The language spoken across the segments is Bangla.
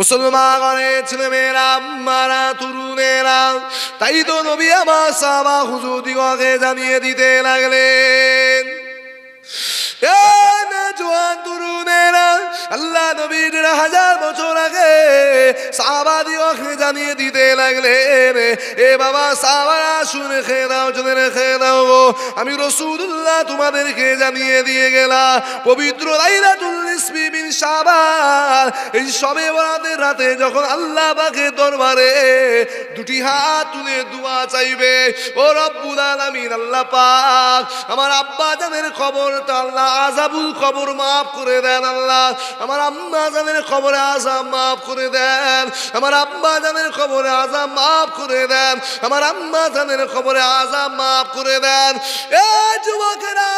মুসলমানের ছেলেমেয়েরা, আম্মারা, তরুণেরা, তাই তো নবী আমার সাহাবা হুজুরদিগকে জানিয়ে দিতে লাগলেন, জোয়ান তরুণেরা, আল্লাহ নবী 1000 বছর আগে সাহাবাদিগকে জানিয়ে দিতে লাগলেন, এ বাবা সাহাবারা শুনে খেয়ে দাও, জেনে রেখে দাও, আমি রাসূলুল্লাহ তোমাদেরকে জানিয়ে দিয়ে গেলাম, পবিত্র লাইলাতুল নিসফি মিন শাবান, এই শবে বরাতের রাতে যখন আল্লাহ পাকের দরবারে দুটি হাত তুলে দোয়া চাইবে, ও রব্বুল আলামিন, আল্লাহ পাক আমার আব্বা জানের কবরটা আল্লাহ আযাবুল কবর মাফ করে দেন, আল্লাহ আমার আম্মা জানের কবরে আযাব মাফ করে দেন, আমার আব্বা জানের কবরে আযাব মাফ করে দেন, আমার আম্মা জানের কবরে আযাব মাফ করে দেন। এ যুবকেরা,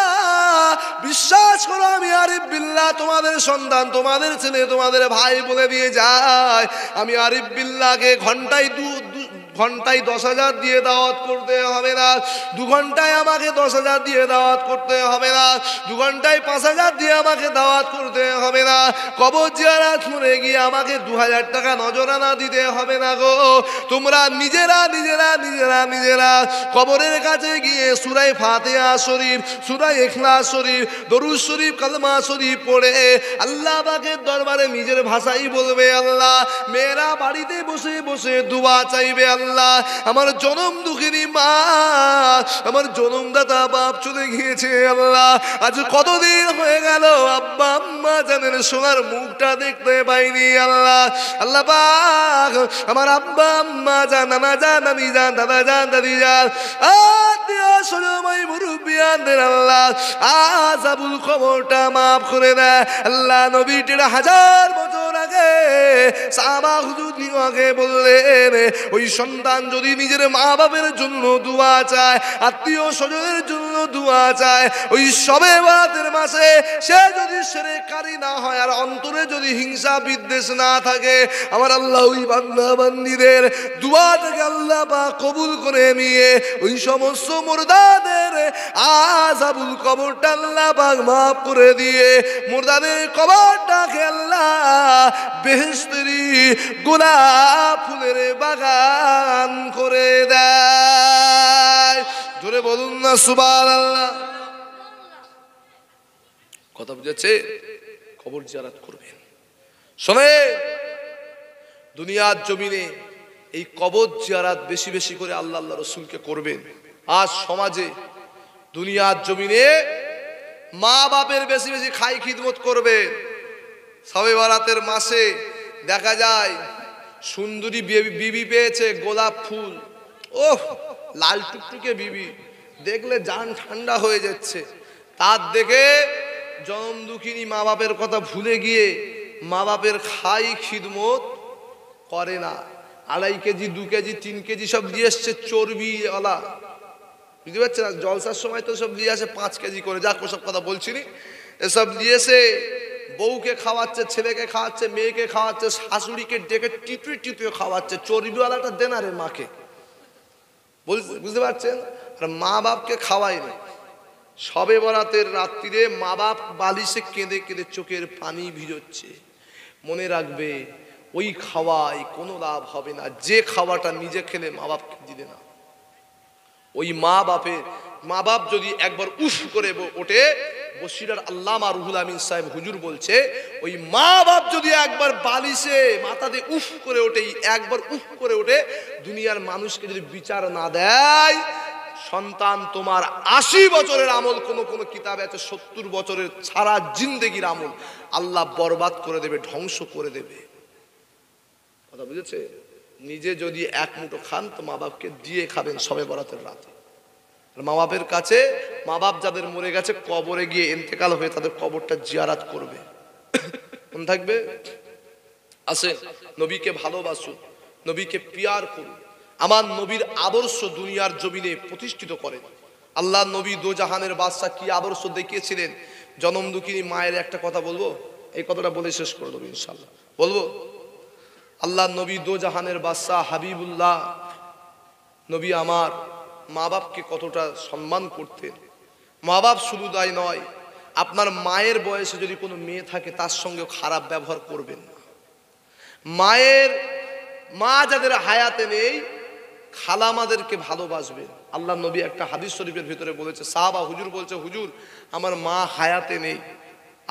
বিশ্বাস করো, আমি আরিফ বিল্লাহ তোমাদের সন্তান, তোমাদের ছেলে, তোমাদের ভাই বলে দিয়ে যায়, আমি আরিফ বিল্লাহকে ঘন্টায় 10,000 দিয়ে দাওয়াত করতে হবে না, 2 ঘন্টায় আমাকে 10,000 দিয়ে দাওয়াত করতে হবে না, 2 ঘন্টায় 5,000 দিয়ে আমাকে দাওয়াত করতে হবে না, কবর জিয়ারত করে গিয়ে আমাকে 2,000 টাকা নজরানা দিতে হবে না গো। তোমরা নিজেরা নিজেরা নিজেরা নিজেরা কবরের কাছে গিয়ে সূরা ফাতিহা শরীফ, সূরা ইখলাস শরীফ, দরুদ শরীফ, কালমা শরীফ পড়ে আল্লাহ পাকের দরবারে নিজের ভাষাই বলবে, আল্লাহ মেয়েরা বাড়িতে বসে বসে দোয়া চাইবে, আল্লাহ আমার জনম দুঃখিনী মা, আমার জনমদাতা বাপ চলে গিয়েছে, আল্লাহ আজ কতদিন হয়ে গেল আব্বা আম্মা জানের সোনার মুখটা দেখতে পাইনি, আল্লাহ আল্লাহ পাক আমার আব্বা আম্মা জান, নানা জান, নানি জান, দাদা জান, দাদি জান, আত্মীয় স্বজনময় মুরব্বিয়ানদের আল্লাহ আযাবুল কবরটা মাফ করে দেয়। আল্লাহ নবী 1000 বছর আগে সাহাবা হুজুরদিগকে বললেন, ওই সন্তান যদি নিজের মা বাবার জন্য দোয়া চায়, আত্মীয় স্বজনের জন্য দোয়া চায়, ওই শবে বরাতের মাসে সে যদি শিরককারী না হয় আর অন্তরে যদি হিংসা বিদ্বেষ না থাকে, আমার আল্লাহ ওই বান্দা বান্দীদের দোয়াটাকে আল্লাহ পাক কবুল করে নিয়ে ওই সমস্ত মুর্দাদের আযাবুল কবরটা আল্লাহ পাক মাফ করে দিয়ে মুর্দাদের কবরটাকে আল্লাহ বেহেশতের গোলাপ ফুলের বাগান করে দেয়। জোরে বলুন না সুবহানাল্লাহ। কথা বুঝেছে? কবর জিয়ারত করবেন। শোনে, দুনিয়ার জমিনে এই কবর জিয়ারত বেশি বেশি করে আল্লাহ আল্লাহ রাসূলকে করবেন। আজ সমাজে দুনিয়ার জমিনে মা বাপের বেশি বেশি খাই খিদমত করবেন। শবে বরাতের মাসে দেখা যায় সুন্দরী বিবি পেয়েছে, গোলাপ ফুল, ওহ লাল টুকটুকে বিবি, দেখলে জান ঠান্ডা হয়ে যাচ্ছে। তার দেখে জনম দুঃখিনী মা বাপের কথা ভুলে গিয়ে মা বাপের খাই খিদমত করে না। 2.5 কেজি 2 কেজি 3 কেজি সব দিয়ে এসছে চর্বিওয়ালা, বুঝতে পারছেন? জলসার সময় তো সব দিয়ে আসে 5 কেজি করে, যাক ওসব কথা বলছি নি। এসব দিয়েছে, বউকে খাওয়াচ্ছে, ছেলেকে খাওয়াচ্ছে, মেয়েকে খাওয়াচ্ছে, শাশুড়িকে ডেকে টিটুয়ে টিটুয়ে খাওয়াচ্ছে। চর্বিওয়ালাটা দেন আরে মাকে, বুঝতে পারছেন? আর মা বাপকে খাওয়ায় না। শবে বরাতের রাত্রিরে মা বাপ বালিশে কেঁদে কেঁদে চোখের পানি ভিজোচ্ছে। মনে রাখবে, ওই খাওয়ায় কোনো লাভ হবে না যে খাওয়াটা নিজে খেলে মা বাপকে দিলে না। ওই মা বাপ যদি একবার উফ করে ওঠে, বসিরার আল্লামা রুহুল আমিন সাহেব হুজুর বলছে, ওই মা বাপ যদি একবার বালিশে মাথা দিয়ে উফ করে ওঠে, একবার উফ করে ওঠে, দুনিয়ার মানুষকে যদি বিচার না দেয়, সন্তান তোমার 80 বছরের আমল, কোন কিতাবে আছে 70 বছরের সারা জিন্দেগির আমল আল্লাহ বরবাদ করে দেবে, ধ্বংস করে দেবে। কথা বুঝেছে? নিজে যদি এক মুঠো খান তো মা বাপকে দিয়ে খাবেন শবে বরাতের রাতে। মা বাপের কাছে, মা বাপ যাদের মরে গেছে কবরে গিয়ে ইন্তেকাল হয়ে তাদের কবরটা জিয়ারত করবে। মনে থাকবে? আসেন, নবীকে ভালোবাসুন, নবীকে পিয়ার করুন, আমার নবীর আদর্শ দুনিয়ার জমিনে প্রতিষ্ঠিত করেন। আল্লাহ নবী দোজাহানের বাদশা কি আদর্শ দেখিয়েছিলেন? জনম দুঃখিনী মায়ের একটা কথা বলবো, এই কথাটা বলে শেষ করে দেবো ইনশাআল্লাহ। বলবো, আল্লাহ নবী দোজাহানের বাদশা হাবিবুল্লাহ নবী আমার মা বাপকে কতটা সম্মান করতেন। মা বাপ শুধু তাই নয়, আপনার মায়ের বয়সে যদি কোনো মেয়ে থাকে তার সঙ্গে খারাপ ব্যবহার করবেন না। মা যাদের হায়াতে নেই, খালা আমাদেরকে ভালোবাসবে। আল্লাহ নবী একটা হাদিস শরীফের ভিতরে বলেছে, সাহাবা হুজুর বলছে, হুজুর আমার মা হায়াতে নেই।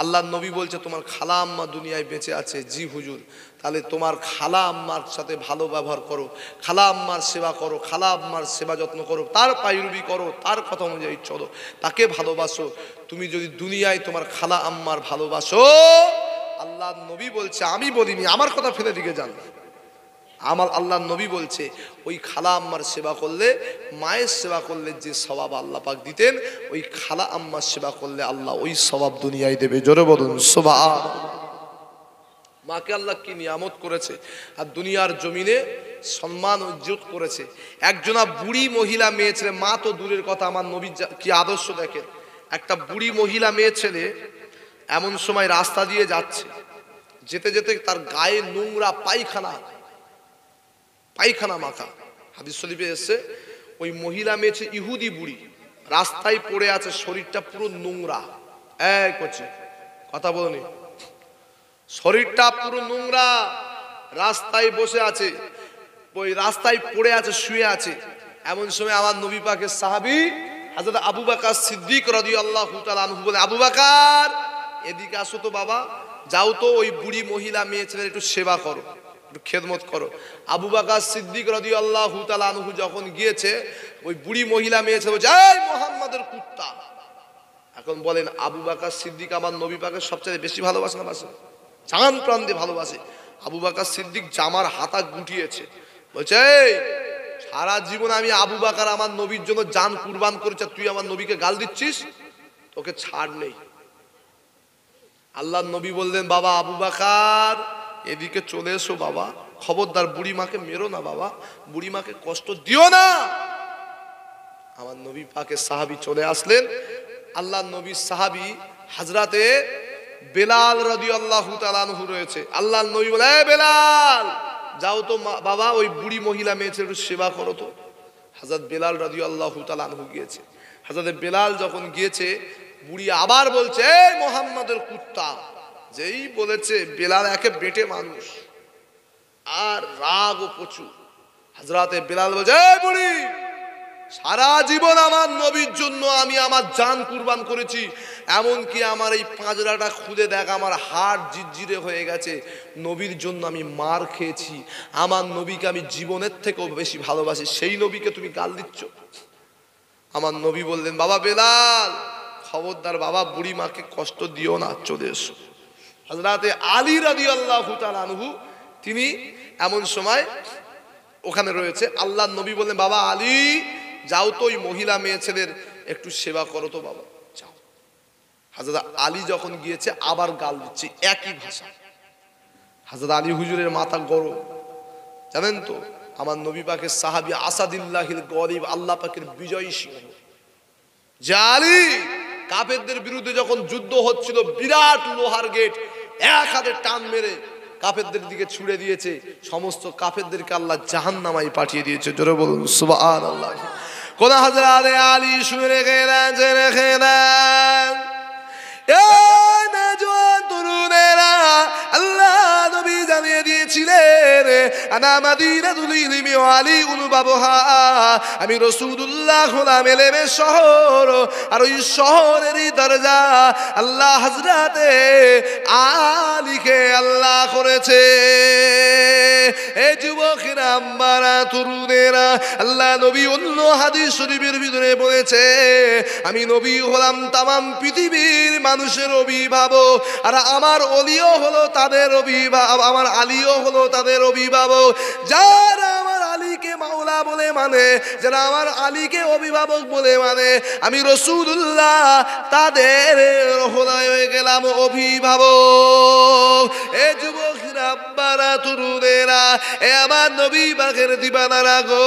আল্লাহ নবী বলছে তোমার খালা আম্মা দুনিয়ায় বেঁচে আছে। জি হুজুর, তাহলে তোমার খালা আম্মার সাথে ভালো ব্যবহার করো, খালা আম্মার সেবা করো, খালা আম্মার সেবা যত্ন করো, তার পায়রবি করো, তার কথা অনুযায়ী চলো, তাকে ভালোবাসো। তুমি যদি দুনিয়ায় তোমার খালা আম্মার ভালোবাসো, আল্লাহ নবী বলছে, আমি বলিনি, আমার কথা ফেলে দিকে যান, আমার আল্লাহ নবী বলছে ওই খালা আম্মার সেবা করলে, মায়ের সেবা করলে যে সওয়াব আল্লাহ পাক দিতেন, ওই খালা আম্মার সেবা করলে আল্লাহ ওই সওয়াব দুনিয়ায় দেবে। জোরে বলুন সুবহানাল্লাহ। মাকে আল্লাহ কি নিয়ামত করেছে, আর দুনিয়ার জমিনে সম্মান ইজ্জত করেছে। একজনা বুড়ি মহিলা মেয়ে ছেলে, মা তো দূরের কথা, আমার নবী কি আদর্শ দেখেন। একটা বুড়ি মহিলা মেয়ে ছেলে এমন সময় রাস্তা দিয়ে যাচ্ছে, যেতে যেতে তার গায়ে নোংরা পায়খানা মাখা। হাদিস শরীফে এসেছে ওই মহিলা মেয়ে ইহুদি বুড়ি রাস্তায় পড়ে আছে, শরীরটা পুরো নোংরা। এই করছে কথা বলনি, শরীরটা পুরো নোংরা, রাস্তায় বসে আছে, ওই রাস্তায় পড়ে আছে, শুয়ে আছে। এমন সময় আমার নবী পাকের সাহাবী হযরত আবু বকর সিদ্দিক রাদিয়াল্লাহু তাআলা আনহু বলে, আবু বকর এদিকে আসো তো বাবা, যাও তো ওই বুড়ি মহিলা মেয়ে ছেলের একটু সেবা করো, একটু খেদমত করো। আবু বকর সিদ্দিক রাদিয়াল্লাহু তাআলা আনহু যখন গিয়েছে, ওই বুড়ি মহিলা মেয়ে ছেলে বলছে, এই মুহাম্মাদের কুত্তা। এখন বলেন আবু বকর সিদ্দিক আমার নবী পাকের সবচেয়ে বেশি ভালোবাসে না বাসে? জান প্রাণ দিয়ে ভালোবাসে। আবু বকর সিদ্দিক জামার হাতা গুটিয়েছে, বলছে সারা জীবন আমি আবু বকর আমার নবীর জন্য জান কুরবান করেছে, তুই আমার নবীকে গাল দিচ্ছিস, তোকে ছাড় নেই। আল্লাহর নবী বললেন, বাবা আবু বকর এদিকে চলে এসো বাবা, খবরদার বুড়ি মাকে মেরো না বাবা, বুড়ি মাকে কষ্ট দিও না। আমার নবী পাকের সাহাবী চলে আসলেন। আল্লাহর নবীর সাহাবী হযরতে বেলাল রাদিয়াল্লাহু তাআলা আনহু রয়েছে। আল্লাহর নবী বলে, এ বেলাল যাও তো বাবা ওই বুড়ি মহিলা মেয়ে ছেলের সেবা করো তো। হযরত বেলাল রাদিয়াল্লাহু তাআলা আনহু গিয়েছে। হযরত বেলাল যখন গিয়েছে, বুড়ি আবার বলছে, এ মুহাম্মাদের কুত্তা। যেই বলেছে, বেলাল একে বেটে মানুষ আর রাগ ও প্রচুর। হযরতে বেলাল বলছে, এই বুড়ি, সারা জীবন আমার নবীর জন্য আমি আমার জান কুরবান করেছি, এমনকি আমার এই পাঁজরাটা খুলে দেখ, আমার হাড় জিরজিরে হয়ে গেছে, নবীর জন্য আমি মার খেয়েছি, আমার নবীকে আমি জীবনের থেকেও বেশি ভালোবাসি, সেই নবীকে তুমি গাল দিচ্ছ। আমার নবী বললেন, বাবা বেলাল খবরদার বাবা, বুড়ি মাকে কষ্ট দিও না, চলে এসো। হযরতে আলী রাদিয়াল্লাহু তাআলা আনহু তিনি এমন সময় ওখানে রয়েছে। আল্লাহর নবী বললেন, বাবা আলী যাও তো ওই মহিলা মেয়ে ছেলের একটু সেবা করো তো বাবা, যাও। হযরত আলী যখন গিয়েছে, আবার গাল দিচ্ছে একই ভাষা। হযরত আলী হুজুরের মাথা গরম, জানেন তো আমার নবী পাকের সাহাবী আসাদুল্লাহিল গরিব, আল্লাহ পাকের বিজয়ী সিংহ যে আলী, কাফেরদের বিরুদ্ধে যখন যুদ্ধ হচ্ছিল, বিরাট লোহার গেট এক হাতে টান মেরে কাফেরদের দিকে ছুড়ে দিয়েছে, সমস্ত কাফেরদেরকে আল্লাহ জাহান্নামায় পাঠিয়ে দিয়েছে। জোরে বলুন সুবহানাল্লাহ। কোন হযরত আলী শুনে রেখে দেন, এই নওজোয়ান তরুণেরা, আল্লাহ নবী জানিয়ে দিয়েছিলেন, আনা মাদিনাতুল ইলমি ওয়া আলিউল বাবহা, আমি রাসূলুল্লাহ হলাম ইলমের শহর, আর ওই শহরেরই দরজা আল্লাহ হযরতে আলীকে আল্লাহ করেছে। এই যুবকেরা, আম্মারা, তরুণেরা, আল্লাহ নবী অন্য হাদিস শরীফের ভিতরে বলেছে, আমি নবী হলাম তামাম পৃথিবীর মানুষের অভিভাবক, আর আমার অলিও হলো তাদের অভিভাবক, আমার আলীও হলো তাদের অভিভাবক। যারা আমার আলীকে মাওলা বলে মানে, যারা আমার আলীকে অভিভাবক বলে মানে, আমি রাসূলুল্লাহ তাদের হয়ে গেলাম অভিভাবক। এ যুবকেরা, আব্বারা, তরুণেরা, এ আমার নবী পাকের দিবানারা গো,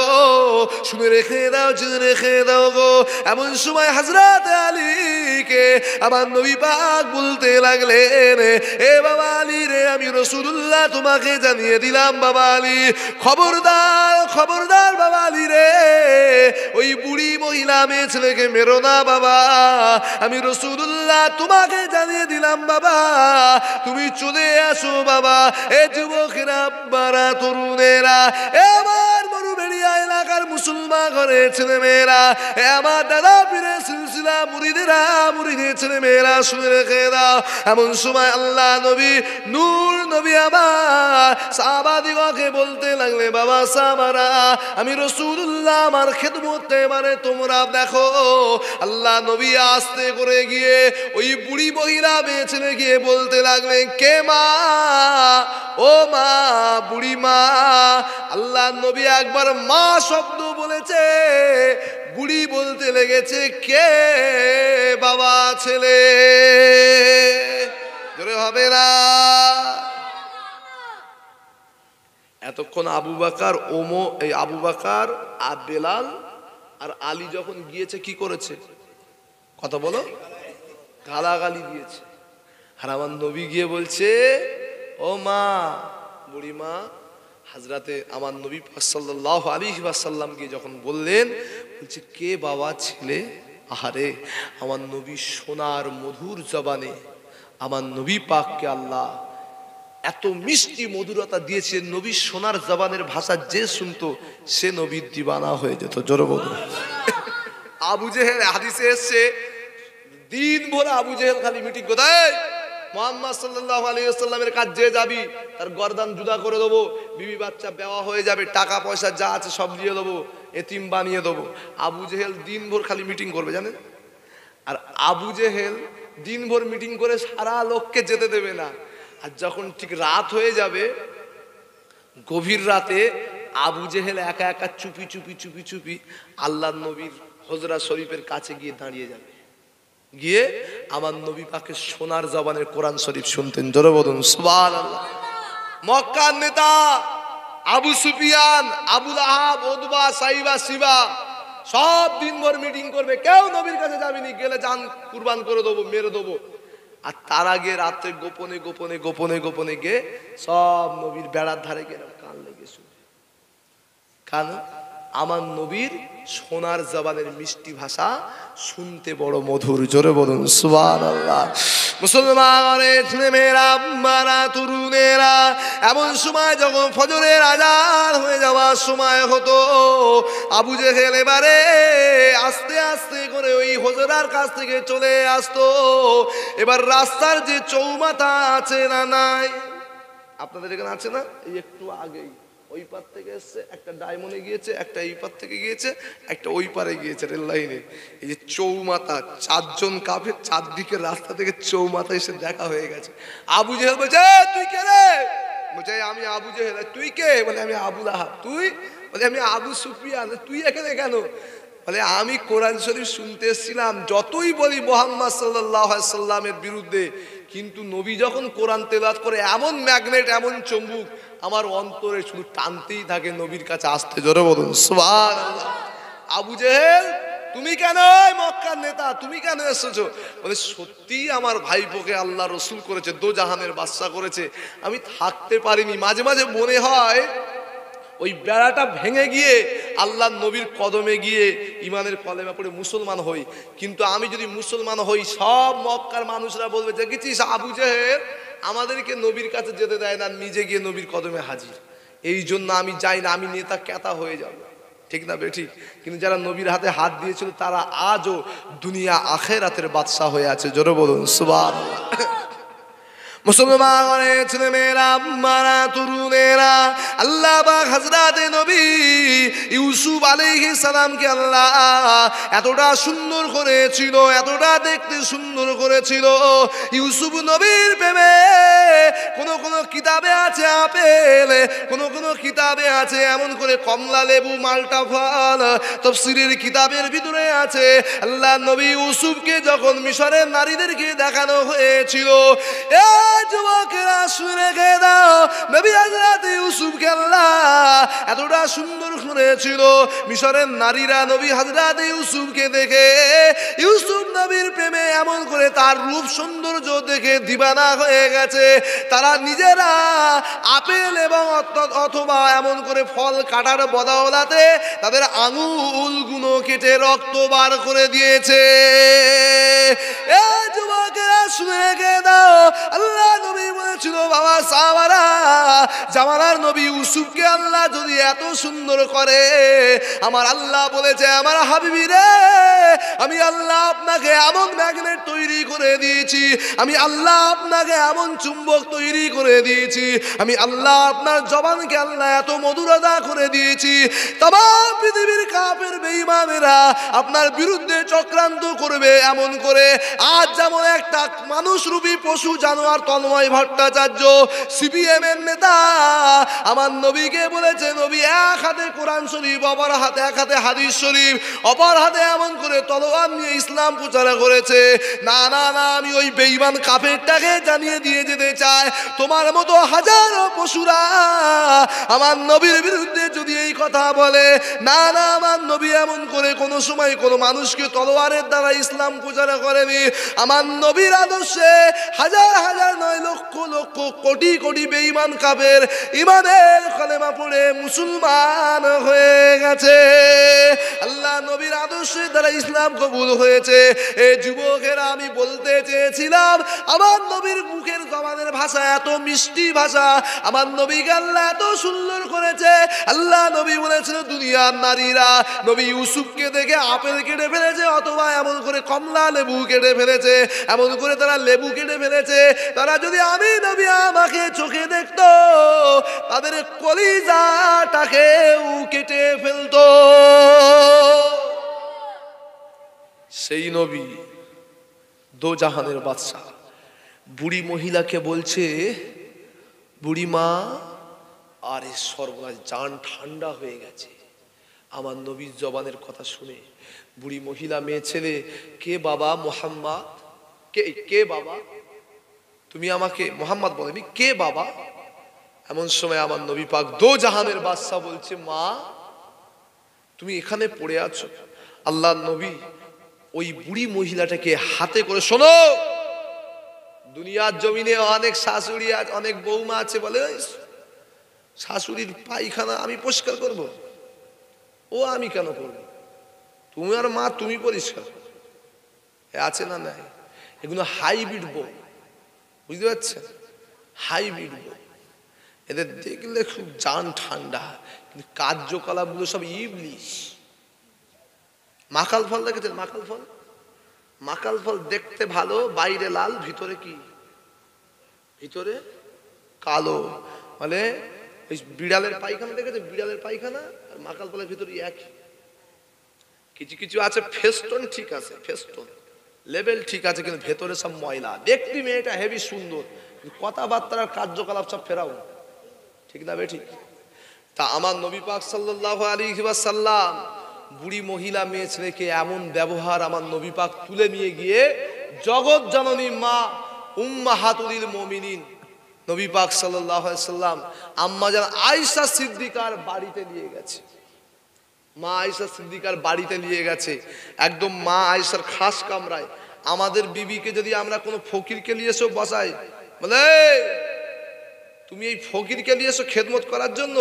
শুনে রেখে দাও, জেনে রেখে দাও গো। এমন সময় হযরত আলীকে আমার নবী পাক বলতে লাগলেন, এ বাবা আলী রে, আমি রাসূলুল্লাহ তোমাকে জানিয়ে দিলাম বাবা আলী, খবরদার খবরদার বাবা আলী রে, ওই বুড়ি মহিলা মেয়ে ছেলেকে মেরো না বাবা। আমি রাসূলুল্লাহ তোমাকে জানিয়ে দিলাম বাবা, তুমি চলে আসো বাবা। এ যুবকেরা, বারা, তরুণেরা, আমার মরুবেড়িয়া এলাকার মুসলমান ঘরের ছেলে মেয়েরা, আমার দাদা পীরের সিলসিলা মুরিদেরা, মুরিদের ছেলে মেয়েরা, শুনে রেখে দাও। এমন সময় আল্লাহ নবী নূর নবী আমার সাহাবাদিগকে বলতে লাগলে, বাবা সাহাবারা, আমি রাসূলুল্লাহ আমার খেদমতে এবারে তোমরা দেখো। আল্লাহ নবী আস্তে করে গিয়ে ওই বুড়ি মহিলা মেয়ে ছেলে গিয়ে বলতে লাগলেন, কে মা? ও মা, বুড়ি মা। আল্লাহ নবী একবার মা শব্দ বলেছে, বুড়ি বলতে লেগেছে কে? বাবা ছেলে। জোরে হবে না? এতক্ষণ আবু বকর, এই আবু বকর আর বেলাল আর আলী যখন গিয়েছে কি করেছে? কথা বলো। গালাগালি দিয়েছে। আর আমার নবী গিয়ে বলছে, ও মা, বুড়ি মা। হযরতে আমার নবী সাল্লাল্লাহু আলাইহি ওয়াসাল্লাম গিয়ে যখন বললেন, বলছে কে বাবা ছেলে? আহারে, আমার নবী সোনার মধুর জবানে আমার নবী পাককে আল্লাহ এত মিষ্টি মধুরতা দিয়েছে, নবী সোনার জবানের ভাষা যে শুনতো সে নবীর দিওয়ানা হয়ে যেত। জোরে বলো। আবু জেহেল, হাদিসে এসছে, দিন ভর আবু জেহেল খালি মিটিং কোথায়, মুহাম্মদ সাল্লাল্লাহু আলাইহি ওয়াসাল্লামের কাছে যে যাবি তার গর্দান জুদা করে দেবো, বিবি বাচ্চা বেওয়া হয়ে যাবে, টাকা পয়সা যা আছে সব দিয়ে দেবো, এতিম বানিয়ে দেবো। আবু জেহেল দিন ভর খালি মিটিং করবে, জানেন? আর আবু জেহেল দিন ভর মিটিং করে সারা লোককে যেতে দেবে না। আর যখন ঠিক রাত হয়ে যাবে, গভীর রাতে আবু জেহেল একা একা চুপি চুপি চুপি চুপি আল্লাহর নবীর হুজরা শরীফের কাছে গিয়ে দাঁড়িয়ে যাবে, গিয়ে আমার নবী পাকের সোনার জবানের কোরআন শরীফ শুনতেন। জোরে বলুন সুবহানাল্লাহ। মক্কার নেতা আবু সুফিয়ান, আবু লাহাব, উতবা, সাইবা, শিবা সব দিনভর মিটিং করবে, কেউ নবীর কাছে যাবেনি, গেলে জান কুরবান করে দেবো, মেরে দেবো। আর তার আগে রাতে গোপনে গোপনে গোপনে গোপনে গিয়ে সব নবীর বেড়ার ধারে গিয়ে কান লেগে শুনবে। কান আমার নবীর সোনার জবানের মিষ্টি ভাষা শুনতে বড় মধুর। জোরে বলুন সুবহানাল্লাহ। মুসলমানের ছেলেমেয়েরা, মারা, তরুণেরা, এমন সময় যখন ফজরের আজান হয়ে যাওয়ার সময় হতো, আবু জেহেল এবারে আস্তে আস্তে করে ওই হুজরার কাছ থেকে চলে আসতো। এবার রাস্তার যে চৌমাথা আছে না নাই, আপনাদের এখানে আছে না? এই একটু আগেই ওই পার থেকে এসছে, একটা ডায়মন্ডে গিয়েছে, একটা এই পার থেকে গিয়েছে, একটা ওই পারে গিয়েছে রেল লাইনে। এই যে চৌমাথা, চারজন কাফের চারদিকের রাস্তা থেকে চৌমাথা এসে দেখা হয়ে গেছে। আবু জেহেল বলছে, তুই কে রে? বলছে আমি আবু জেহেল। তুই কে? বলে আমি আবু লাহাব। তুই? বলে আমি আবু সুফিয়ান। তুই এখানে কেন? বলে আমি কোরআন শরীফ শুনতে এসেছিলাম। যতই বলি মুহাম্মদ সাল্লাল্লাহু আলাইহি সাল্লামের বিরুদ্ধে, কিন্তু নবী যখন কোরআন তেলাওয়াত করে এমন ম্যাগনেট, এমন চুম্বক আমার অন্তরে শুধু টানতেই থাকে নবীর কাছে আসতে। জোরে বলুন সুবহানাল্লাহ। আবু জেহেল, তুমি কেন? মক্কার নেতা, তুমি কেন এসেছো? বলে সত্যি আমার ভাইপোকে আল্লাহ রসুল করেছে, দো জাহানের বাদশা করেছে, আমি থাকতে পারিনি। মাঝে মাঝে মনে হয় ওই বেড়াটা ভেঙে গিয়ে আল্লাহ নবীর কদমে গিয়ে ইমানের কলেমা পড়ে মুসলমান হই। কিন্তু আমি যদি মুসলমান হই, সব মক্কার মানুষরা বলবে, দেখেছিস আবু জেহেল আমাদেরকে নবীর কাছে যেতে দেয় না, নিজে গিয়ে নবীর কদমে হাজির। এই জন্য আমি যাই না, আমি নেতা কেতা হয়ে যাব। ঠিক না বেঠিক? কিন্তু যারা নবীর হাতে হাত দিয়েছিল তারা আজও দুনিয়া আখেরাতের বাদশা হয়ে আছে। জোরে বলুন সুবহানাল্লাহ। মুসলমানের ছেলেমেয়েরা, মারা, তরুণেরা, আল্লাহ পাক হযরত নবী ইউসুফ আলাইহিস সালামকে আল্লাহ এতটা সুন্দর করেছিল, এতটা দেখতে সুন্দর করেছিল। ইউসুফ নবীর প্রেমে কোন কোন কিতাবে আছে আপেল, কোন কোন কিতাবে আছে এমন করে কমলা লেবু, মালটা ফল। তাফসীরের কিতাবের ভিতরে আছে আল্লাহ নবী ইউসুফকে যখন মিশরের নারীদেরকে দেখানো হয়েছিল, যুবকেরা শুনে রেখে দাও, নবী হযরত ইউসুফকে আল্লাহ এতটা সুন্দর করেছিল, মিশরের নারীরা নবী হযরত ইউসুফকে দেখে ইউসুফ নবীর প্রেমে এমন করে তার রূপ সৌন্দর্য দেখে দিবানা হয়ে গেছে। তারা নিজেরা আপেল এবং অথবা এমন করে ফল কাটার বদৌলতে তাদের আঙুলগুলো কেটে রক্ত বার করে দিয়েছে। এ যুবকেরা শুনে রেখে দাও, আল্লাহ নবী বলেছিল বাবা সাহাবারা, জামানার নবী ইউসুফকে আল্লাহ যদি এত সুন্দর করে, আমার আল্লাহ বলেছে আমার হাবিবি রে, আমি আল্লাহ আপনাকে এমন ম্যাগনেট তৈরি করে দিয়েছি, আমি আল্লাহ আপনাকে এমন চুম্বক তৈরি করে দিয়েছি, আমি আল্লাহ আপনার জবানকে আল্লাহ এত মধুরতা করে দিয়েছি, তামাম পৃথিবীর কাফের বেঈমানেরা আপনার বিরুদ্ধে চক্রান্ত করবে এমন করে। আজ যেমন একটা মানুষরূপী পশু জানোয়ার তন্ময় ভট্টাচার্য সিপিএম এর নেতা আমার নবীকে বলেছে, নবী এক হাতে কোরআন শরীফ, অপর হাতে এক হাতে হাদিস শরীফ, অপর হাতে এমন করে তলোয়ার নিয়ে ইসলাম প্রচার করেছে। না না না, আমি ওই বেঈমান কাফেরটাকে জানিয়ে দিয়ে যেতে চাই, তোমার মতো হাজারো পশুরা আমার নবীর বিরুদ্ধে যদি এই কথা বলে, না না, আমার নবী এমন করে কোনো সময় কোনো মানুষকে তলোয়ারের দ্বারা ইসলাম প্রচার করেনি। আমার নবীর আদর্শে হাজার হাজার নয় লক্ষ লক্ষ কোটি কোটি বেঈমান কাফের ইমানের কালেমা পড়ে মুসলমান হয়ে গেছে। আল্লাহ নবীর আদর্শের দ্বারা ইসলাম কবুল হয়েছে। এই যুবকেরা, আমি বলতে চেয়েছিলাম আমার নবীর মুখের জবানের ভাষা এত মিষ্টি ভাষা, আমার নবীকে আল্লাহ এত সুন্দর করেছে। আল্লাহ নবী বলেছিল দুনিয়ার নারীরা নবী ইউসুফকে দেখে আপেল কেটে ফেলেছে, অথবা এমন করে কমলা লেবু কেটে ফেলেছে, এমন করে তারা লেবু কেটে ফেলেছে। তারা যদি আমি নবী আমাকে চোখে দেখতো, তাদের কলিজাটাকেও কেটে ফেলতো। সেই নবী দো জাহানের বাদশা বুড়ি মহিলাকে বলছে, বুড়ি মা, আরে সর্বনাশ, জান ঠান্ডা হয়ে গেছে আমার নবীর জবানের কথা শুনে। বুড়ি মহিলা মেয়ে ছেলে, কে বাবা? মোহাম্মদ। কে বাবা? তুমি আমাকে মোহাম্মদ বলেনি, কে বাবা? এমন সময় আমার নবী পাক দো জাহানের বাদশা বলছে, মা তুমি এখানে পড়ে আছো। আল্লাহ নবী ওই বুড়ি মহিলাটাকে হাতে করে, শোনো, দুনিয়ার জমিনে অনেক শাশুড়ি আছে, অনেক বৌমা আছে, বলে শাশুড়ির পায়খানা আমি পরিষ্কার করব, ও আমি কেন করবো, তুমি আর মা তুমি পরিষ্কার, আছে না নাই? এগুলো হাইব্রিড বউ, বুঝতে পারছেন? হাইব্রিড বউ, এদের দেখলে খুব জান ঠান্ডা, কিন্তু কার্যকলাপগুলো সব ইবলিশ। মাকাল ফল দেখেছেন? মাকাল ফল, মাকাল ফল দেখতে ভালো, বাইরে লাল, ভিতরে কি? ভিতরে কালো। মানে ওই বিড়ালের পায়খানা দেখেছেন? বিড়ালের পায়খানা আর মাকাল ফলের ভিতরে একই। কিছু কিছু আছে ফেস্টন, ঠিক আছে, ফেস্টন লেভেল ঠিক আছে, কিন্তু ভেতরে সব ময়লা। দেখতে মেয়েটা হেভি সুন্দর, কথাবার্তার কার্যকলাপ সব ফেরাও, ঠিক না বে? ঠিক। তা আমার নবী পাক সাল্লাল্লাহু আলাইহি ওয়াসাল্লাম বুড়ি মহিলা মেয়ে ছেলেকে এমন ব্যবহার আমার নবী পাক তুলে নিয়ে গিয়ে জগৎ জননী মা উম্মাহাতুল মুমিনিন নবী পাক সাল্লাল্লাহু আলাইহি ওয়াসাল্লাম আম্মা জান আয়েশা সিদ্দিকার বাড়িতে নিয়ে গেছে। মা আয়েশা সিদ্দিকার বাড়িতে নিয়ে গেছে, একদম মা আয়েশার খাস কামরায়। আমাদের বিবিকে যদি আমরা কোনো ফকিরকে নিয়ে এসো বসাই, বলে তুমি এই ফকিরকে নিয়ে এসো খেদমত করার জন্য।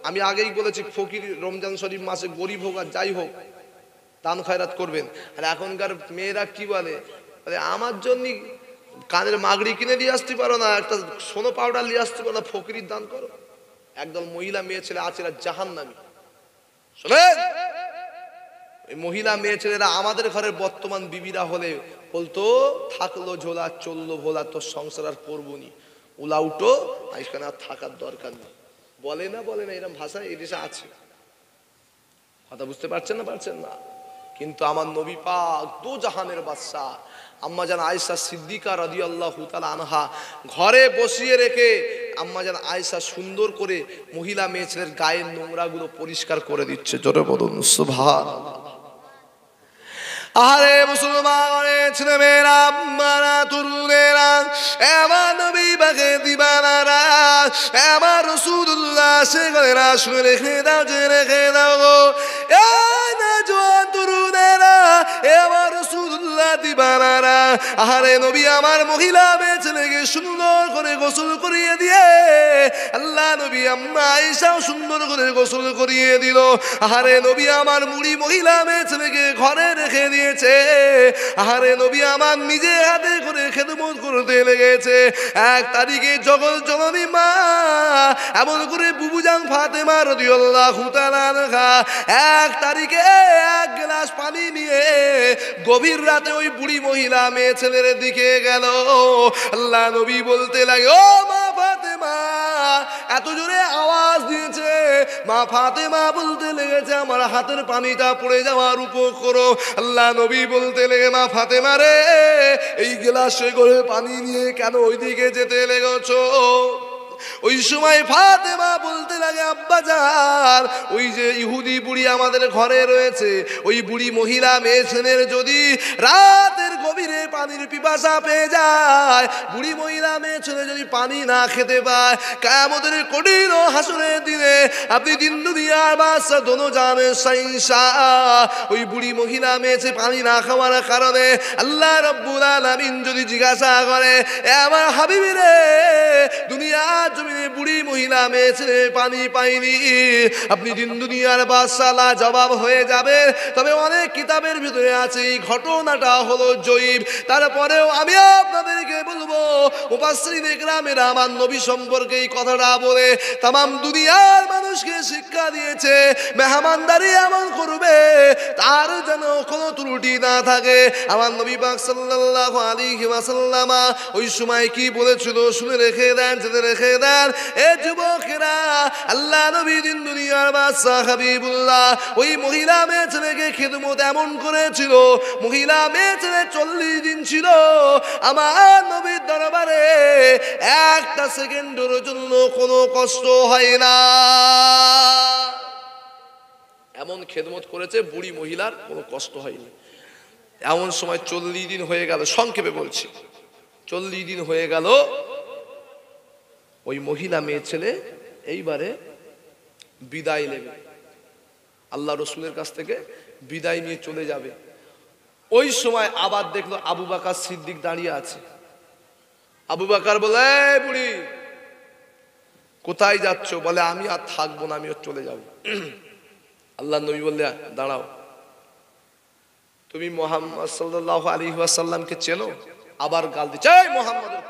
আমি আগেই বলেছি, ফকির রমজান শরীফ মাসে গরিব হোক আর যাই হোক দান খয়রাত করবেন। আর এখনকার মেয়েরা কি বলে, আমার জন্য কানের মাগড়ি কিনে দিয়ে আসতে পারো না, একটা সোনো পাউডার নিয়ে আসতে পারো না, ফকিরির দান করো। একদল মহিলা মেয়ে ছেলে আছে জাহান্নামী। শোনেন, এই মহিলা মেয়ে ছেলেরা আমাদের ঘরের বর্তমান বিবিরা হলে বলতো, থাকলো ঝোলা চললো ভোলা, তোর সংসার আর করবো নি, উলা উঠো, এখানে আর থাকার দরকার নেই। বলে না, বলে না, এরকম ভাষা এই দেশে আছে। কথা বুঝতে পারছেন না? পারছেন না? কিন্তু আমার নবী পাক দো জাহানের বাদশা আম্মা জান আয়েশা সিদ্দিকা রাদিয়াল্লাহু তাআলা আনহা ঘরে বসিয়ে রেখে আম্মা জান আয়েশা সুন্দর করে মহিলা মেয়ে ছেলের গায়ের নোংরাগুলো পরিষ্কার করে দিচ্ছে। জোরে বলুন সুবহানাল্লাহ। আরে মুসলমানের ছেলে মেয়েরা, আম্মারা, তরুণেরা, আমার নবী পাকের দিবানারা, আমার রাসূলুল্লাহ গিলাসে করে না শুনে রেখে দাও, জেনে রেখে দাও গো জোয়ান তরুণেরা, এ আমার রাসূলুল্লাহ দিবানারা। আহারে নবী আমার মহিলা মেয়ে ছেলেকে সুন্দর করে গোসল করিয়ে দিয়ে আল্লাহ নবী আম্মা আয়েশাও সুন্দর করে গোসল করিয়ে দিল। আহারে নবী আমার মুড়ি মহিলা মেয়ে ছেলেকে ঘরে রেখে দিয়েছে। আহারে নবী আমার নিজে হাতে করে খেদমত করতে লেগেছে। 1 তারিখে জগৎ জননী মা এমন করে বুবুজান ফাতেমা রাদিয়াল্লাহু তাআলা আনহা 1 তারিখে 1 গ্লাস পানি নিয়ে গভীর রাতে ওই বুড়ি মহিলা মেয়ে ছেলের দিকে গেল। আল্লাহ নবী বলতে লাগে, ও মা ফাতেমা, এত জোরে আওয়াজ দিয়েছে। মা ফাতেমা বলতে লেগেছে, আমার হাতের পানিটা পড়ে যাওয়ার উপর করো। আল্লাহ নবী বলতে লেগে, মা ফাতেমা রে, এই গ্লাসে করে পানি নিয়ে কেন ওইদিকে যেতে লেগেছো? ওই সময় ফাতেমা বলতে লাগে, আব্বাজান, ওই যে ইহুদি বুড়ি আমাদের ঘরে রয়েছে, ওই বুড়ি মহিলা মেয়ে ছেলের যদি রাতের গভীরে পানির পিপাসা পেয়ে যায়, বুড়ি মহিলা মেয়ে ছেলে যদি পানি না খেতে পায়, কিয়ামতের কঠিন হাসরের দিনে আপনি দিন দুনিয়ার বাদশা দোনো জাহানের শাহনশাহ, ওই বুড়ি মহিলা মেয়ে ছেলে পানি না খাওয়ার কারণে আল্লাহ রাব্বুল আলামিন যদি জিজ্ঞাসা করে, এ আমার হাবিবি রে, দুনিয়া জমিনে বুড়ি মহিলা মেয়ে ছেলে পানি পাইনি, আপনি দিন দুনিয়ার বাদশা জবাব হয়ে যাবে। তবে অনেক কিতাবের ভিতরে আছে এই ঘটনাটা হলো জয়ীব। তারপরেও আমি আপনাদেরকে বলবো, মুফাসসিরিন ইকরামেরা আমার নবী সম্পর্কে এই কথাটা বলে তামাম দুনিয়ার মানুষকে শিক্ষা দিয়েছে, মেহমানদারি এমন করবে তার যেন কোনো ত্রুটি না থাকে। আমার নবী পাক সাল্লাল্লাহু আলাইহি ওয়াসাল্লাম ওই সময় কি বলেছিল শুনে রেখে দেন, জেনে রেখে দেন। এ যুবকেরা, আল্লাহ নবী দিন দুনিয়ার বাদশা হাবিবুল্লাহ ওই মহিলা মেয়ে ছেলেকে খেদমত এমন করেছিল, মহিলা মেয়ে ছেলে 40 দিন ছিল আমার নবীর দরবারে, একটা সেকেন্ডের জন্য কোনো কষ্ট হয় না। এমন খেদমত করেছে, বুড়ি মহিলার কোনো কষ্ট হয়নি। এমন সময় 40 দিন হয়ে গেল, সংক্ষেপে বলছি, 40 দিন হয়ে গেল। ওই মহিলা মেয়ে ছেলে এইবারে বিদায় নেবে, আল্লাহ রসুলের কাছ থেকে বিদায় নিয়ে চলে যাবে। ওই সময় আবার দেখলো আবু বকর সিদ্দিক দাঁড়িয়ে আছে। আবু বকর বলে, বুড়ি কোথায় যাচ্ছ? বলে, আমি আর থাকবো না, আমিও চলে যাব। আল্লাহ নবী বললে, দাঁড়াও, তুমি মুহাম্মদ সাল্লাল্লাহু আলাইহি ওয়াসাল্লামকে চেনো? আবার গাল দিচ্ছে, এই মুহাম্মদের।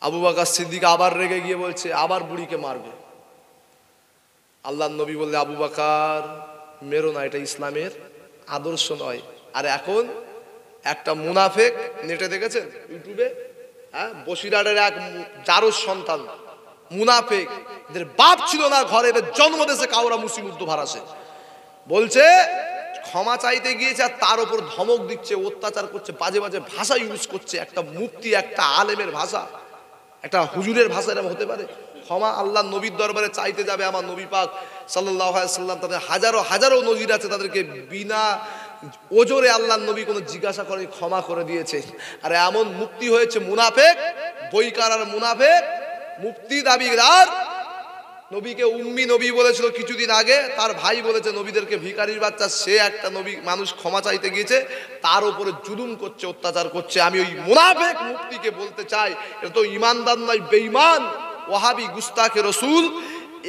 আবু বকর সিদ্দিক আবার রেগে গিয়ে বলছে, আবার বুড়িকে মারবে। আল্লাহ নবী বললে, আবু বকর মেরো না, এটা ইসলামের আদর্শ নয়। আর এখন একটা মুনাফেক, নেটে দেখেছেন ইউটিউবে, হ্যাঁ, বসিরহাটের এক জারজ সন্তান মুনাফেক, এদের বাপ ছিল না ঘরে, এদের জন্ম দেশে কাউরা মুসিমুদ্দ ভারাসে, বলছে ক্ষমা চাইতে গিয়েছে আর তার উপর ধমক দিচ্ছে, অত্যাচার করছে, বাজে বাজে ভাষা ইউজ করছে। একটা মুফতি, একটা আলেমের ভাষা, একটা হুজুরের ভাষা এরকম হতে পারে? ক্ষমা আল্লাহ নবীর দরবারে চাইতে যাবে, আমার নবী পাক সাল্লাল্লাহু আলাইহি ওয়াসাল্লাম তাদের হাজারো হাজারো নজির আছে, তাদেরকে বিনা ওজরে আল্লাহ নবী কোনো জিজ্ঞাসা করে ক্ষমা করে দিয়েছে। আর এমন মুক্তি হয়েছে মুনাফেক, বইকার আর মুনাফেক, মুফতি দাবিদার, নবীকে উম্মি নবী বলেছিল কিছুদিন আগে, তার ভাই বলেছে নবীদেরকে ভিখারির বাচ্চা। সে একটা নবী মানুষ ক্ষমা চাইতে গিয়েছে, তার উপরে জুলুম করছে, অত্যাচার করছে। আমি ওই মুনাফেক মুফতিকে বলতে চাই, এটা তো ইমানদার নয়, বেঈমান, ওয়াহাবি, গুস্তাখে রসুল।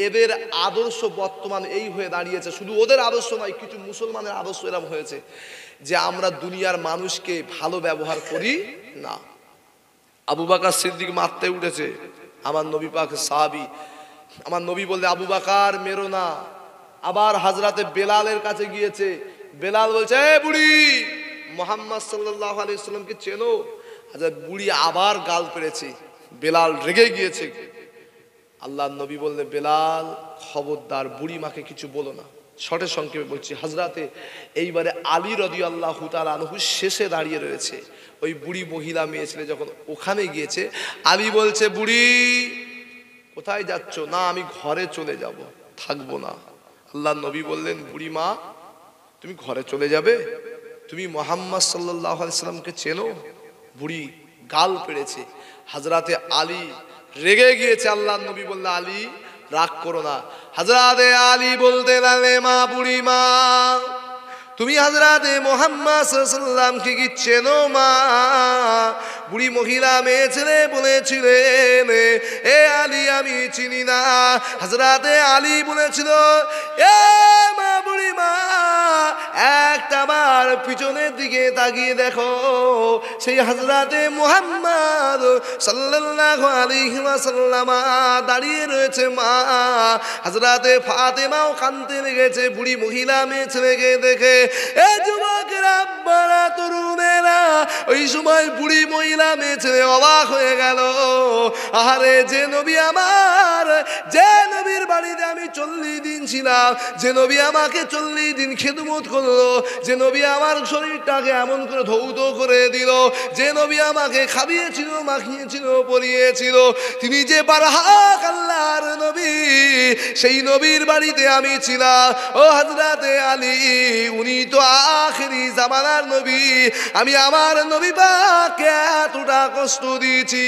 এদের আদর্শ বর্তমান এই হয়ে দাঁড়িয়েছে। শুধু ওদের আদর্শ নয়, কিছু মুসলমানের আদর্শ এরকম হয়েছে যে আমরা দুনিয়ার মানুষকে ভালো ব্যবহার করি না। আবু বকর সিদ্দিক মারতে উঠেছে, আমার নবী পাক সাহাবী, আমার নবী বললে, আবু বকর মেরো না। আবার হযরতে বেলালের কাছে গিয়েছে, বেলাল বলছে, এ বুড়ি, মুহাম্মদ সাল্লাল্লাহু আলাইহি ওয়াসাল্লামকে চেনো? আচ্ছা, বুড়ি আবার গাল পেড়েছে, বেলাল রেগে গিয়েছে। আল্লাহ নবী বললে, বেলাল খবরদার, বুড়ি মাকে কিছু বলো না। শর্টে সংক্ষেপে বলছি, হযরতে এইবারে আলী রাদিয়াল্লাহু তাআলা আনহু শেষে দাঁড়িয়ে রয়েছে। ওই বুড়ি মহিলা মেয়ে ছেলে যখন ওখানে গিয়েছে, আলী বলছে, বুড়ি কোথায় যাচ্ছ? না, আমি ঘরে চলে যাব, থাকবো না। আল্লাহ নবী বললেন, বুড়ি মা, তুমি ঘরে চলে যাবে? তুমি মুহাম্মদ সাল্লাল্লাহু আলাইহি ওয়াসাল্লামকে চেনো? বুড়ি গাল পেড়েছে। হযরতে আলী রেগে গিয়েছে। আল্লাহর নবী বললেন, আলী রাগ করো না। হযরতে আলী বলতে লাগলেন, মা বুড়ি মা, তুমি হযরতে মুহাম্মদ সাল্লাল্লাহু আলাইহি ওয়াসাল্লামকে কি চেনো মা? বুড়ি মহিলা মেয়ে ছেলে বলেছিলেন, এ আলী আমি চিনি না। হযরতে আলী বলেছিল, এ মা বুড়ি মা, একটা আমার পিছনের দিকে তাকিয়ে দেখো, সেই হযরতে মুহাম্মদ সাল্লাল্লাহু আলাইহি ওয়াসাল্লাম দাঁড়িয়ে রয়েছে মা। হযরতে ফাতেমাও কাঁদতে লেগেছে বুড়ি মহিলা মেয়ে ছেলেকে দেখে। এ যুবকেরা, আব্বারা, তরুণেরা, ওই সময় বুড়ি মহিলা মেয়ে ছেলে অবাক হয়ে গেল। আহারে, যে নবী আমার, যে নবীর বাড়িতে আমি 40 দিন ছিলাম, যে নবী আমাকে 40 দিন খেদমত করলো, যে নবী আমার শরীরটাকে এমন করে ধৌত করে দিল, যে নবী আমাকে খাইয়েছিল, মাখিয়েছিল, পরিয়েছিল, তিনি যে বারহাক আল্লাহর নবী, সেই নবীর বাড়িতে আমি ছিলাম। ও হযরতে আলী, উনি তো আখেরি জামানার নবী। আমি আমার নবী পাককে এতটা কষ্ট দিয়েছি।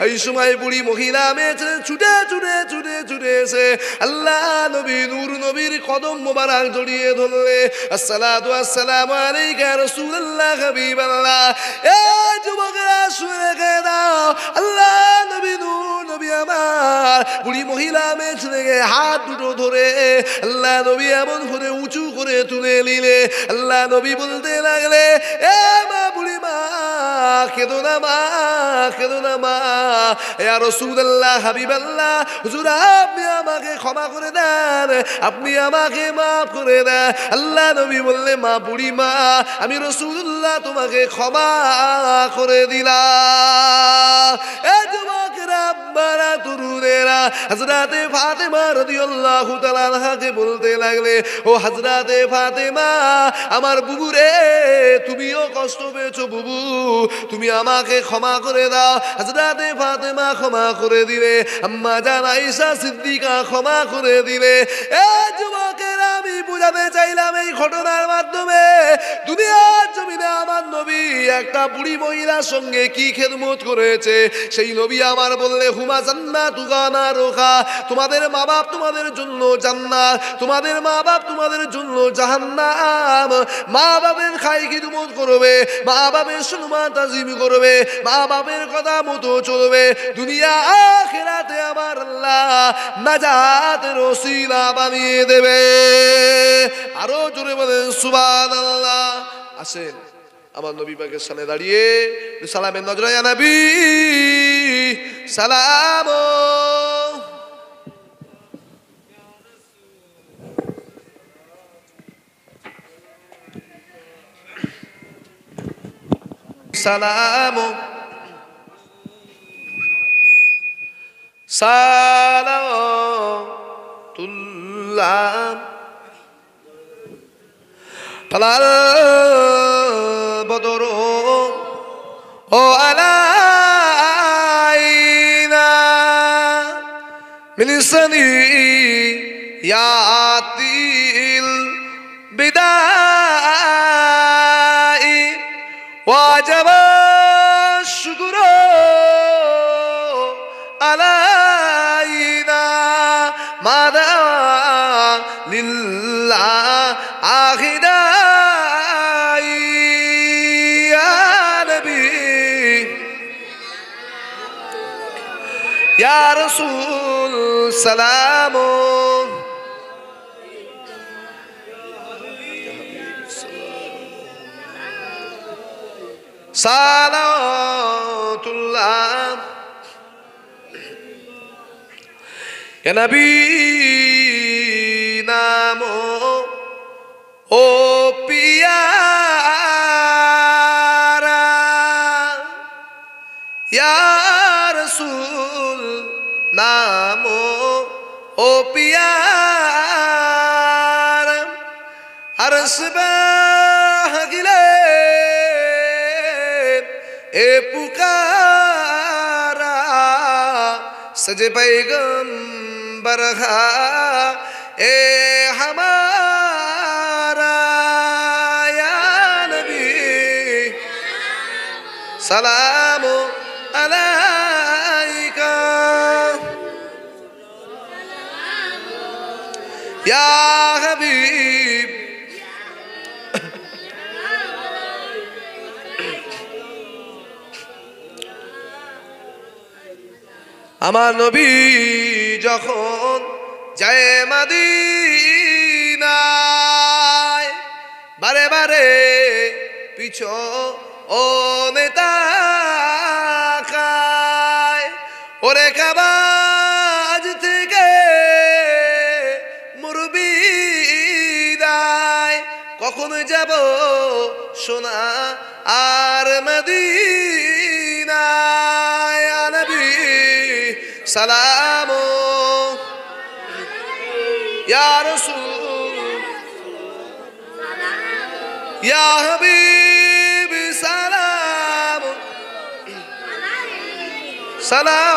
এই সময় বুড়ি মহিলা মেয়ে ছুটে ছুটে ছুটে ছুটে এসে আল্লাহ নবী, নূর নবীর কদম মোবারক জড়িয়ে ধরলে, আসসালাতু আসসালামু আলাইকা রাসূলুল্লাহ হাবিবাল্লাহ। এ যুবকেরা, শুনে রেখে দাও, আল্লাহ নবী, নূর নবী আমার বুড়ি মহিলা মেয়ে ছেলেকে হাত দুটো ধরে আল্লাহ নবী এমন করে উঁচু করে তুলে নিলে। আল্লাহ নবী বলতে লাগলে, এ মা বুড়ি মা, কেঁদো না মা, কেঁদো না মা। ইয়া রাসূলুল্লাহ হাবিবাল্লাহ, হুজুর আপনি আমাকে ক্ষমা করে দেন, আপনি আমাকে মাফ করে দেন। আল্লাহ নবী বললে, মা বুড়ি মা, আমি রাসূলুল্লাহ তোমাকে ক্ষমা করে দিলাম। এ যুবকেরা, আব্বারা, তরুণেরা, হযরতে ফাতেমা রাদিয়াল্লাহু তাআলা আনহাকে বলতে লাগলে, ও হযরতে ফাতেমা, আমার বুবু রে, তুমিও কষ্ট পেয়েছো বুবু, তুমি আমাকে ক্ষমা করে দাও। হযরতে ফাতেমা ক্ষমা করে দিলে, আম্মা জান আয়েশা সিদ্দিকা ক্ষমা করে দিলে। এ যুবকেরা, আমি বুঝাতে চাইলাম এই ঘটনার মাধ্যমে, দুনিয়ার জমিনে আমার নবী একটা বুড়ি মহিলার সঙ্গে কি খেদমত করেছে। সেই নবী আমার বললে, হুমা জান্নাতুকা নারুকা, তোমাদের মা বাপ তোমাদের জন্য জান্নাত, তোমাদের মা বাপ তোমাদের জন্য জাহান্নাম। মা বাপের খাই খিদমত করবে, মা বাপের সম্মান তাজিম করবে, মা বাপের কথা মতো চলবে, দুনিয়া আখিরাতে আমার আল্লাহ নাজাতের ওসিলা বানিয়ে দেবে। আরো জোরে বলেন সুবহানাল্লাহ। আসেন আমার নবী পাকের সামনে দাঁড়িয়ে সালামের নজরে, ইয়া নবী সালাম, সালাম, সালাতুল্লাহ তালাল বদর ও আলাইনা মিনসানি ইয়াতিল বিদাই ওয়াজব শুকর আলাইনা মাদা লিল্লাহ আখিদাই ইয়া নবী ইয়া রাসূল সালাম। সালাতুল্লাহ ইয়া নবী নাম ও পিয়ারা, ইয়া রাসূল নাম ও পিয়ারা, আরশ বাহিলে এ পুকারা, সজে पैगंबर ए हमारा या नबी सलाम अलैका। ইয়া হাবিব আমার নবী যখন যায় মদিনায় বারে বারে পিছনে তাকায় ওরে কাবা আজ থেকে মুরবি দায় কখন যাব সোনা আর মদিনায় নবী সালাম ইয়া রাসূল ইয়া হাবিব সালাম সালাতুল্লাহ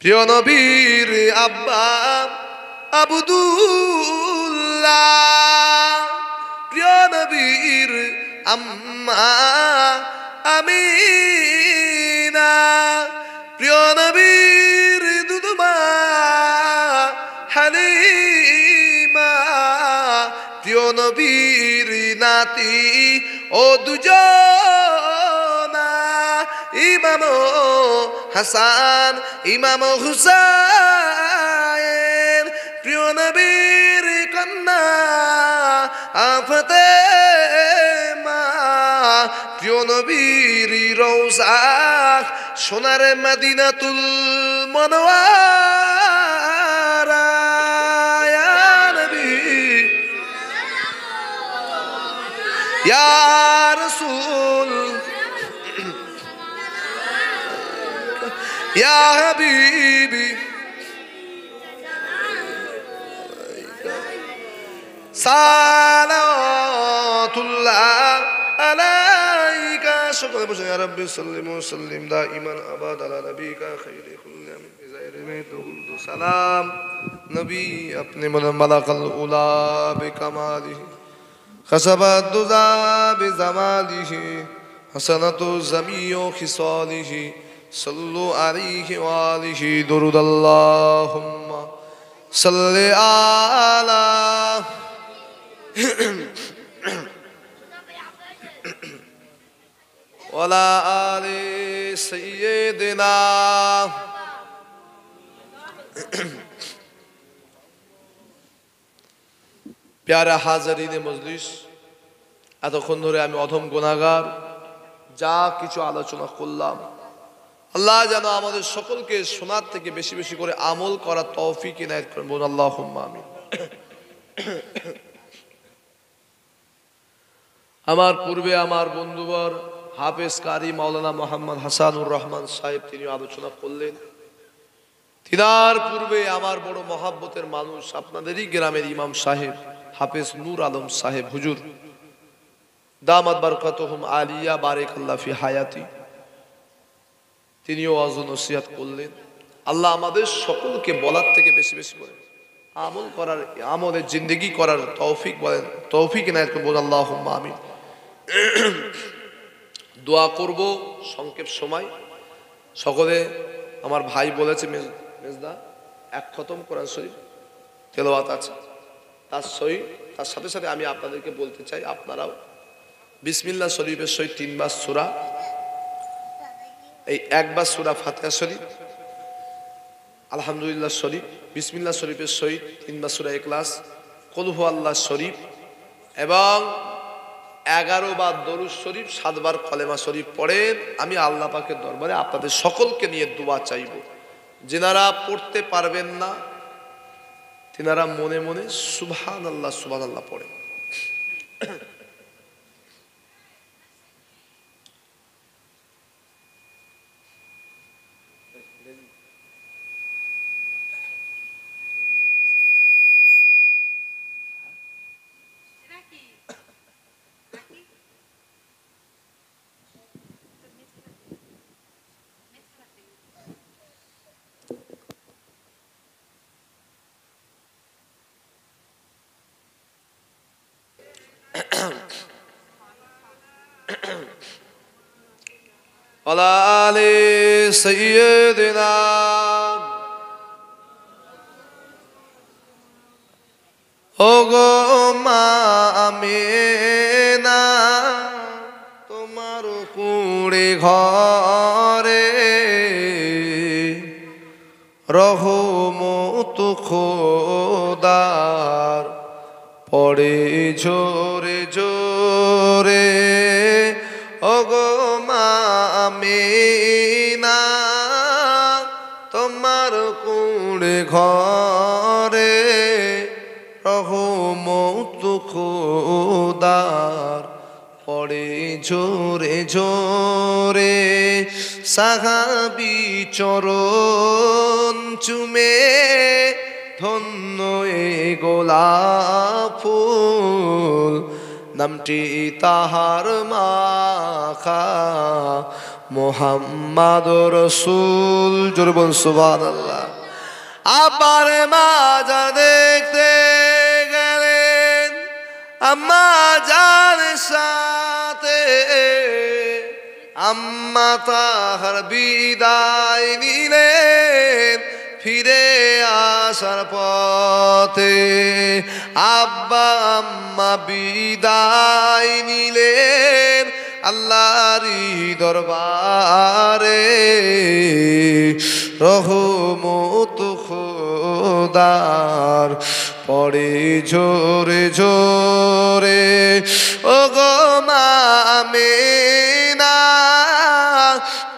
প্রিয় নবীর আব্বা আব্দুল্লাহ প্রিয় নবীর আম্মা আমিনা প্রিয় নবীর দুধমা হালিমা প্রিয় নবীর নাতি ও দুজনা ইমাম হাসান ইমাম হুসাইন প্রিয় নবীর কন্যা ফাতেমা প্রিয় নবীর রওজা সোনার মদিনাতুল মুনওয়ারা ইয়া নবী ইয়া রাসূল ইয়া হাবিবি সালাতুল্লাহ আলাইকা সকলে বসে ইয়া রাব্বি সাল্লিম ওয়া সাল্লিম দাইমান আবাদ আলা নবিকা খাইরি কুল্লাম বিজাইরি মাইতুল সালাম নবী আপনি মালাকাল উলা বিকামালিহি খাসাবাত দুজা বিজামালিহি হাসানাতু জামিউ খিসালিহি সাল্লু আলাইহি ওয়া আলিহি দুরুদ আল্লাহুম্মা সাল্লি আলা ওয়ালা আলি সাইয়্যিদিনা প্যারা হাজারিনে মজলিস এতক্ষণ ধরে আমি অধম গুনাহগার যা কিছু আলোচনা করলাম আল্লাহ যেন আমাদের সকলকে শোনার থেকে বেশি বেশি করে আমল করার তৌফিক ইনায়াত করেন বলুন আল্লাহুম্মা আমিন আমার পূর্বে আমার বন্ধুবর হাফেজ কারি মাওলানা মোহাম্মদ হাসানুর রহমান সাহেব তিনি আলোচনা করলেন তিনার পূর্বে আমার বড় মহাব্বতের মানুষ আপনাদেরই গ্রামের ইমাম সাহেব হাফেজ নূর আলম সাহেব হুজুর দামাত বারকাতুহুম আলিয়া বারাকাল্লাহু ফি হায়াতি তিনিও ওয়াজ ও নসিহত করলেন আল্লাহ আমাদের সকলকে বলার থেকে বেশি বেশি করে আমল করার আমলের জিন্দেগি করার তৌফিক বলেন তৌফিক ইনায়াত করুন বলুন আল্লাহুম্মা আমিন দোয়া করব সংক্ষেপ সময় সকলে আমার ভাই বলেছে মেজদা এক খতম কোরআন শরীফ তেলাওয়াত আছে তার সাথে সাথে আমি আপনাদেরকে বলতে চাই আপনারাও বিসমিল্লাহ শরীফের সহিত 3 বার সূরা এই একবার সূরা ফাতিহা শরীফ আলহামদুলিল্লাহ শরীফ বিসমিল্লাহ শরীফের সহিত 3 বার সূরা ইখলাস কুল হুয়াল্লাহ শরীফ এবং 11 বার দরুদ শরীফ 7 বার কলেমা শরীফ পড়েন আমি আল্লাহ পাকের দরবারে আপনাদের সকলকে নিয়ে দোয়া চাইব যিনারা পড়তে পারবেন না তিনারা মনে মনে সুবহানাল্লাহ পড়েন ওয়ালা আলি সাইয়্যিদিনা। ওগো মা আমিনা তোমার কুড়ে ঘরে রহমত খোদার পড়ে ঝোরে ঝোরে। ওগো মা আমিনা তোমার কুড়ে ঘরে রহমত খোদার পড়ে ঝোরে ঝোরে। সাহাবী চরণ চুমে ধন্য এ গোলাপ ফুল, নামটি তাহার মাখা মুহাম্মদ রাসূল। জোরে বল সুবহানাল্লাহ। আবার মাজার দেখতে গেলেন আম্মা জানের সাথে, আম্মা তাহার বিদায় নিলেন ফিরে আসার পথে। আব্বা আম্মা বিদায় নিলেন আল্লাহরই দরবারে, রহমত খোদার পড়ে ঝোরে ঝোরে। ওগো মা আমিনা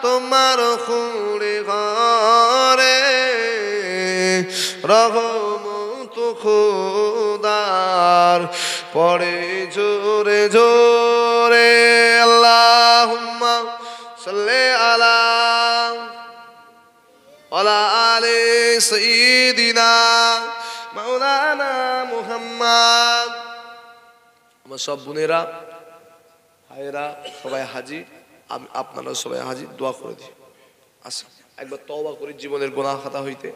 তোমার খুঁড়ে ঘরে রহমত খোদার পড়ে ঝোরে ঝোরে। আল্লাহুম্মা সাল্লি আলা ওয়ালা আলি সাইয়্যিদিনা মাওলানা মুহাম্মদ। আমার সব বোনেরা ভাইয়েরা সবাই হাজির, আমি আপনারা সবাই হাজির, দোয়া করে দিই। আচ্ছা একবার তওবা করি জীবনের গুনাহ খাতা হইতে।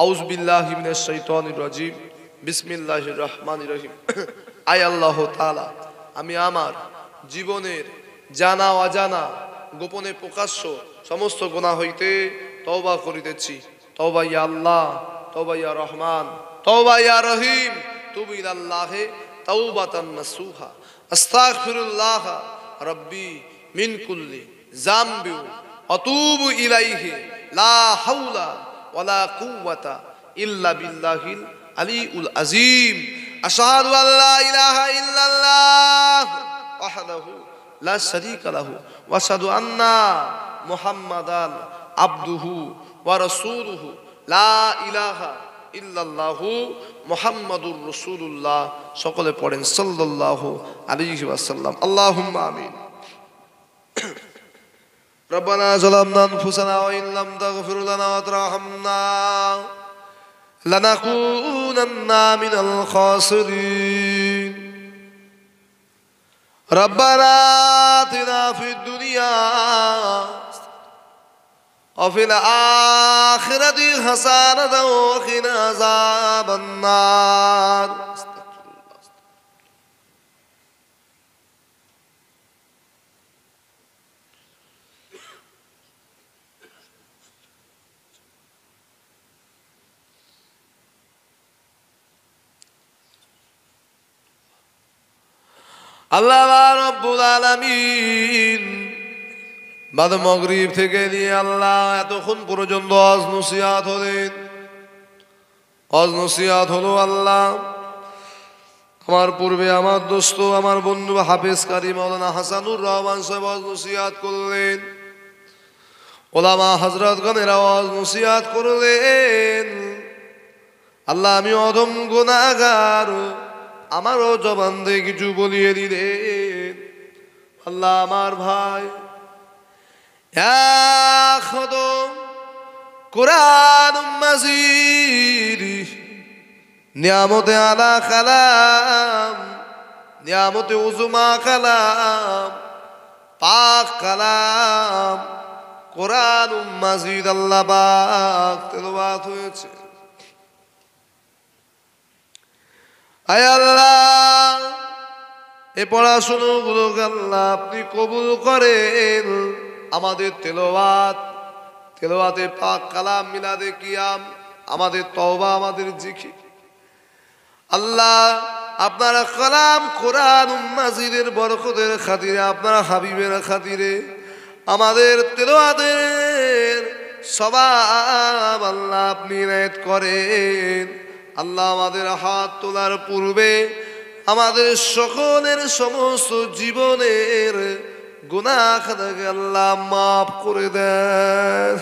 আউযু বিল্লাহি মিনাশ শাইতানির রাজিম, বিসমিল্লাহির রহমানির রহিম। আয় আল্লাহ তাআলা, আমি আমার জীবনের জানা অজানা গোপনে প্রকাশ্য সমস্ত গুনাহ হইতে তওবা করিতেছি। তওবা ইয়া আল্লাহ, তওবা ইয়া রহমান, তওবা ইয়া রহিম, তুবু ইলাল্লাহি তাওবাতান নাসুহা। আস্তাগফিরুল্লাহ রাব্বি মিন কুল্লি যামবি আতুবু ইলাইহি লা হাওলা ওয়ালা কুওয়াতা ইল্লা বিল্লাহিল আলিউল আযীম। আশহাদু আল্লা ইলাহা ইল্লাল্লাহ ওয়াহদাহু লা শারীকা লাহু ওয়া আশহাদু আন্না মুহাম্মাদান আবদুহু ওয়া রাসূলুহু লা ইলাহা ইল্লাল্লাহু মুহাম্মাদুর রাসূলুল্লাহ। সকলে পড়েন সাল্লাল্লাহু আলাইহি ওয়াসাল্লাম। আল্লাহুম্মা আমিন। রব্বানা যালামনা আনফুসানা ওয়া ইন লাম তাগফির লানা ওয়া তারহামনা লানাকুনান্না মিনাল খাসিরিন। রব্বানা আতিনা ফিদ দুনিয়া ওয়া ফিল আখিরাতি হাসানাতাও ওয়া কিনা আযাবান নার। আল্লাহ রাব্বুল আলামিন বাদ মাগরিব থেকে নিয়ে আল্লাহ এতক্ষণ পর্যন্ত ওয়াজ নসিহত হলেন, ওয়াজ নসিহত হলো। আল্লাহ আমার পূর্বে আমার দোস্ত আমার বন্ধু হাফেজ কারি মাওলানা হাসানুর রহমান সাহেব ওয়াজ নসিহত করলেন, ওলামা হযরতগণেরা ওয়াজ নসিহত করলেন। আল্লাহ আমি অধম গুনাহগার, আমারও জবান দিয়ে কিছু বলিয়ে দিলেন। আল্লাহ আমার ভাই কুরআন মাজিদ নিয়ামতে আলা কালাম, নিয়ামতে উজমা কালাম, পাক কালাম কুরআন মাজিদ আল্লাহ পাক তেলাওয়াত হয়েছে। আয় আল্লাহ এ পড়াশুনো গুলো আল্লাহ আপনি কবুল করেন। আমাদের তেলাওয়াতে পাক কালাম, মিলাদে কিয়াম, আমাদের তওবা, আমাদের জিকির। আল্লাহ আপনার কালাম কোরআন মাজিদের বরকতের খাতিরে, আপনার হাবিবের খাতিরে আমাদের তেলাওয়াতের সওয়াব আল্লাহ আপনি ইনায়েত করেন। আল্লাহ আমাদের হাত তোলার পূর্বে আমাদের সকলের সমস্ত জীবনের গুনাহ খাতাকে আল্লাহ মাফ করে দেন।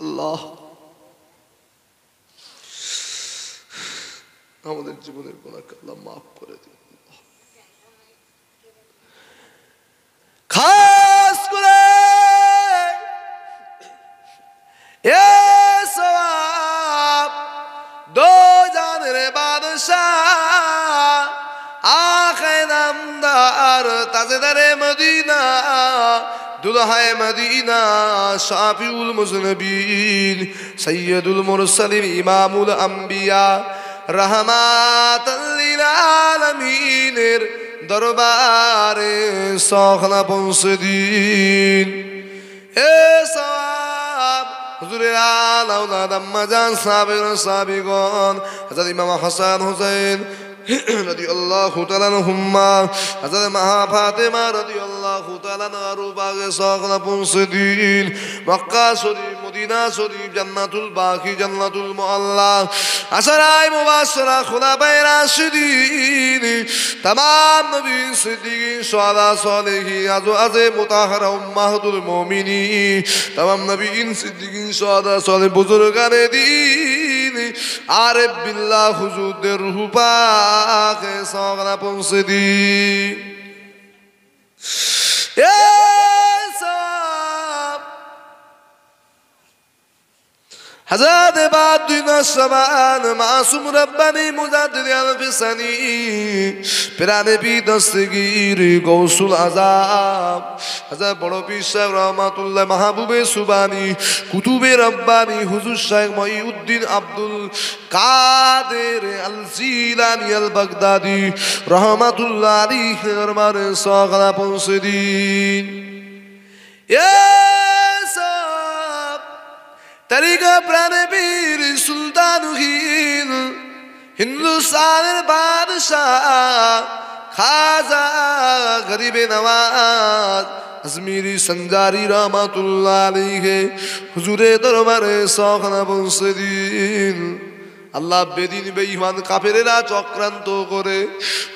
আল্লাহ আমাদের জীবনের গুনাহকে আল্লাহ মাফ করে দিন। খাস করে এ সওয়াব দো জানের বাদশাহ আখে নামদার তাজদারে মদিনা দুলহায়ে মদিনা শাফিউল মুজনবিন সৈয়দুল মুরসালিন ইমামুল আম্বিয়া রাহমাতাল লিল আলামিনের দরবারে সখনা পৌঁছে দিন। এ সওয়াব হুজুরের আলা আওলাদ আম্মা জান সাহাবের সাহাবীগণ হযরত ইমাম হাসান হুসাইন রাদিয়াল্লাহু তাআলা আনহুম্মা, হযরত মা ফাতেমা রাদিয়াল্লাহু তাআলা আনহার বাগে সখনা পৌঁছে দিন। মক্কা শরীফ, মদিনা শরীফ, জান্নাতুল বাকি, জান্নাতুল মুআল্লা, আশরায়ে মুবাশশারা, খুলাফায়ে রাশিদিন, तमाम নবী, সিদ্দিকিন, শুহাদা, সালেহিন, আজওয়াজে মুতাহহারা, উম্মাহাতুল মুমিনিন, तमाम নবীন, সিদ্দিকিন, শুহাদা, সালেহ, বুজুরগানে দ্বীন, আরিফ বিল্লাহ হুজুরদের রূহ পাকে সগনা পৌঁছে দিন। এ সওয়াব হযরত বাদুইন সাবান মাসুম রব্বানি মুজাদ্দিদ আল-ফিসানি পিরানে বি দস্তগীর গৌসুল আযাম হযরত বড় পীর সাহেব রহমাতুল্লাহ মাহবুবে সুবানি কুতুবে রব্বানি হুজুর শাইখ মহিউদ্দিন আব্দুল কাদের আল জিলানী আল বাগদাদি রহমাতুল্লাহ আলাইহি দরবারে সগনা পৌঁছে দিন। तरीका प्राणे पीर सुल्तानुहीन हिंदुस्तानेर बादशाह खाजा गरीबे नवाज अजमीरी संजारी रहमतुल्लाह अलैहि हुजूरे दरबारे सखना पौঁছে দিন। আল্লাহ বেদিন বেঈমান কাফেরেরা চক্রান্ত করে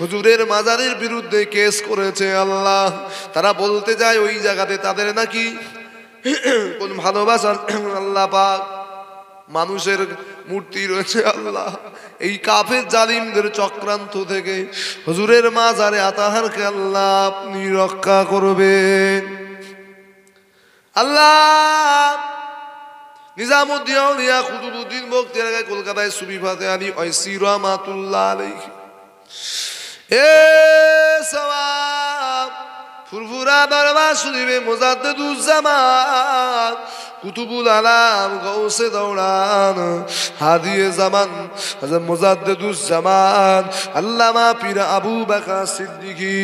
হুজুরের মাজারের বিরুদ্ধে কেস করেছে। আল্লাহ তারা বলতে যায় ওই জায়গাতে তাদের নাকি কোন ভালোবাসার আল্লাহ পাক মানুষের মূর্তি রয়েছে। আল্লাহ এই কাফের জালিমদের চক্রান্ত থেকে হুজুরের মাজারে আতাহারকে আল্লাহ আপনি রক্ষা করবেন। আল্লাহ নিজামুদ্দিন আউলিয়া কুতুবুদ্দিন বখতিয়ার কলকাতায় সুফি ফাতে আলী ঐসি রহমাতুল্লাহ আলাইহি এ সওয়াব ফুরফুরা দরবার শরীফে মুজাদ্দিদুজ্জামান কুতুবুল আলাম গৌসে দৌড়ান হাদিয়ে জামান হযরত মুজাদ্দিদুজ্জামান আল্লামা পীর আবু বকর সিদ্দিকী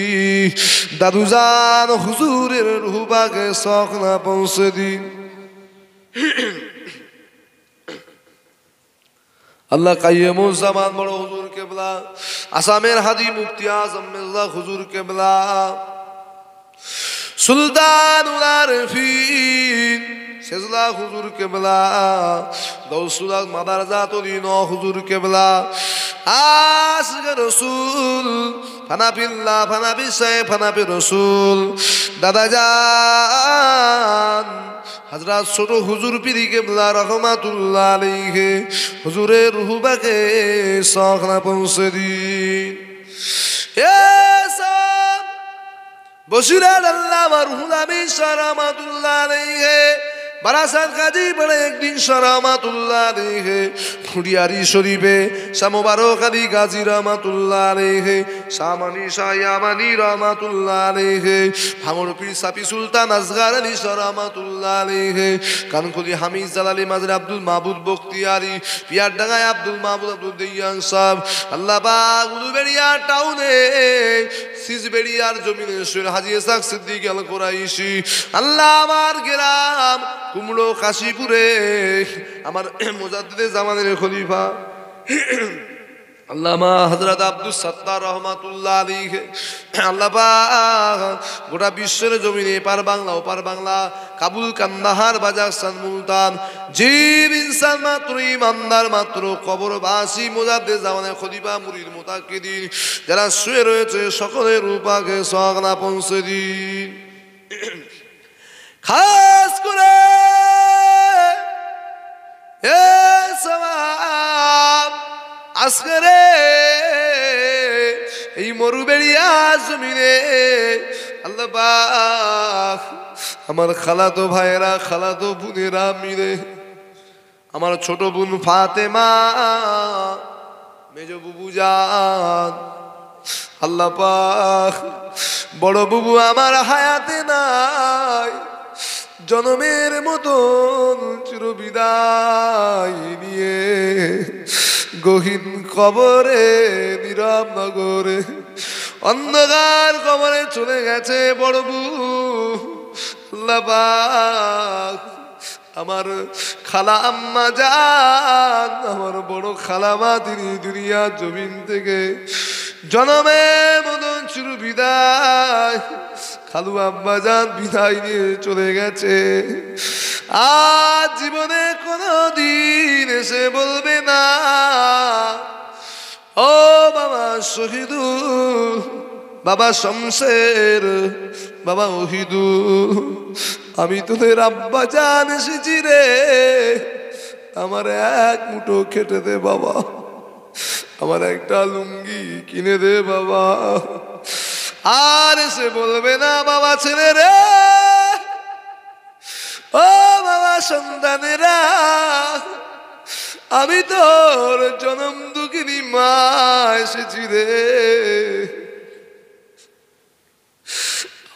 দাদুজান হুজুরের রূহ পাকে সখনা পৌঁছে দিন। আল্লাহ কাইয়ুমুজ জামান বড় হুজুর কেবলা আসামের হাদি মুফতি আজম মির্জা হুজুর কেবলা সুলতানুল আরফিন সেজলা হুজুর কেবলা গৌসুল মাদারজাতুল ইনো হুজুর কেবলা আশিক রাসূল ফানাফিল্লাহ ফানাফি সাহেব ফানাফি রাসূল দাদাজান হযরত ছোট হুজুর পীর কেবলা রহমাতুল্লাহ আলাইহি হুজুরের রূহ পাকে সখনা পৌঁছে দিন। এ সব বসিরাত আল্লামা রুহুল আমিন রহমাতুল্লাহ আলাইহি বারাসাত কাজী বলে একদিন রহমাতুল্লাহ আলাইহি খুড়িয়ারি শরীফে শাহ মুবারক আলী গাজী রহমাতুল্লাহ আলাইহি শামানি শায়ামানি রহমাতুল্লাহ আলাইহি, ভাঙড় পীর সাফি সুলতান আসগার আলী শাহ রহমাতুল্লাহ আলাইহি, কানকুলি হামিদ জালালি মাজার আব্দুল মাহবুব বখতিয়ারি, পিয়ারডাঙ্গায় আব্দুল মাহবুব আব্দুল দেয়ান সাহেব, আল্লাহ পাক উলুবেড়িয়া টাউনে সিজবেড়িয়ার জমিনে সৈয়দ হাজী ইসহাক সিদ্দিকী আল কুরাইশি, আল্লাহ আমার গ্রাম কুমড়ো কাশীপুরে আমার মুজাদ্দিদে জামানের খলিফা আল্লামা হযরত আব্দুস সাত্তার রহমাতুল্লাহ আলাইহি, আল্লাহ পাক গোটা বিশ্বের জমিনে পার বাংলা ওপার বাংলা, কাবুল, কান্দাহার, বাজারস্তান, মুলতান, জীব ইনসান মাত্র ইমানদার মাত্র কবরবাসী মুজাদ্দিদ জামানের খলিফা মুরিদ মুতাকিদিন যারা শুয়ে রয়েছে সকলের রূপাকে সগনা পৌঁছে দিন। খাস করে আজকের এই মরুবেড়িয়া জমিনে আল্লাহ পাক আমার খালাতো ভাইয়েরা খালাতো বোনেরা মিলে, আমার ছোট বোন ফাতেমা, মেজ বুবু জান, আল্লাহ পাক বড় বুবু আমার হায়াতে নাই, জনমের মতন চিরবিদায় নিয়ে গহীন কবরে নীরব নগরে অন্ধকার কবরে চলে গেছে বড় বুবু। আল্লাহ পাক আমার খালা আম্মা জান, আমার বড় খালামা, তিনি দুনিয়া জমিন থেকে জনমের মতন চির বিদায়, খালু আব্বা জান বিদায় নিয়ে চলে গেছে। আজ জীবনে কোনদিন এসে বলবে না, ও বাবা শহীদুল, বাবা শমশের, বাবা ওহিদুল, আমি তোদের আব্বা জান এসেছি রে, আমার এক মুঠো খেটে দে বাবা, আমার একটা লুঙ্গি কিনে দে বাবা। আর এসে বলবে না বাবা ছেলে রে, ও বাবা সন্তানেরা, আমি তোর জনম দুঃখিনী মা এসেছি রে,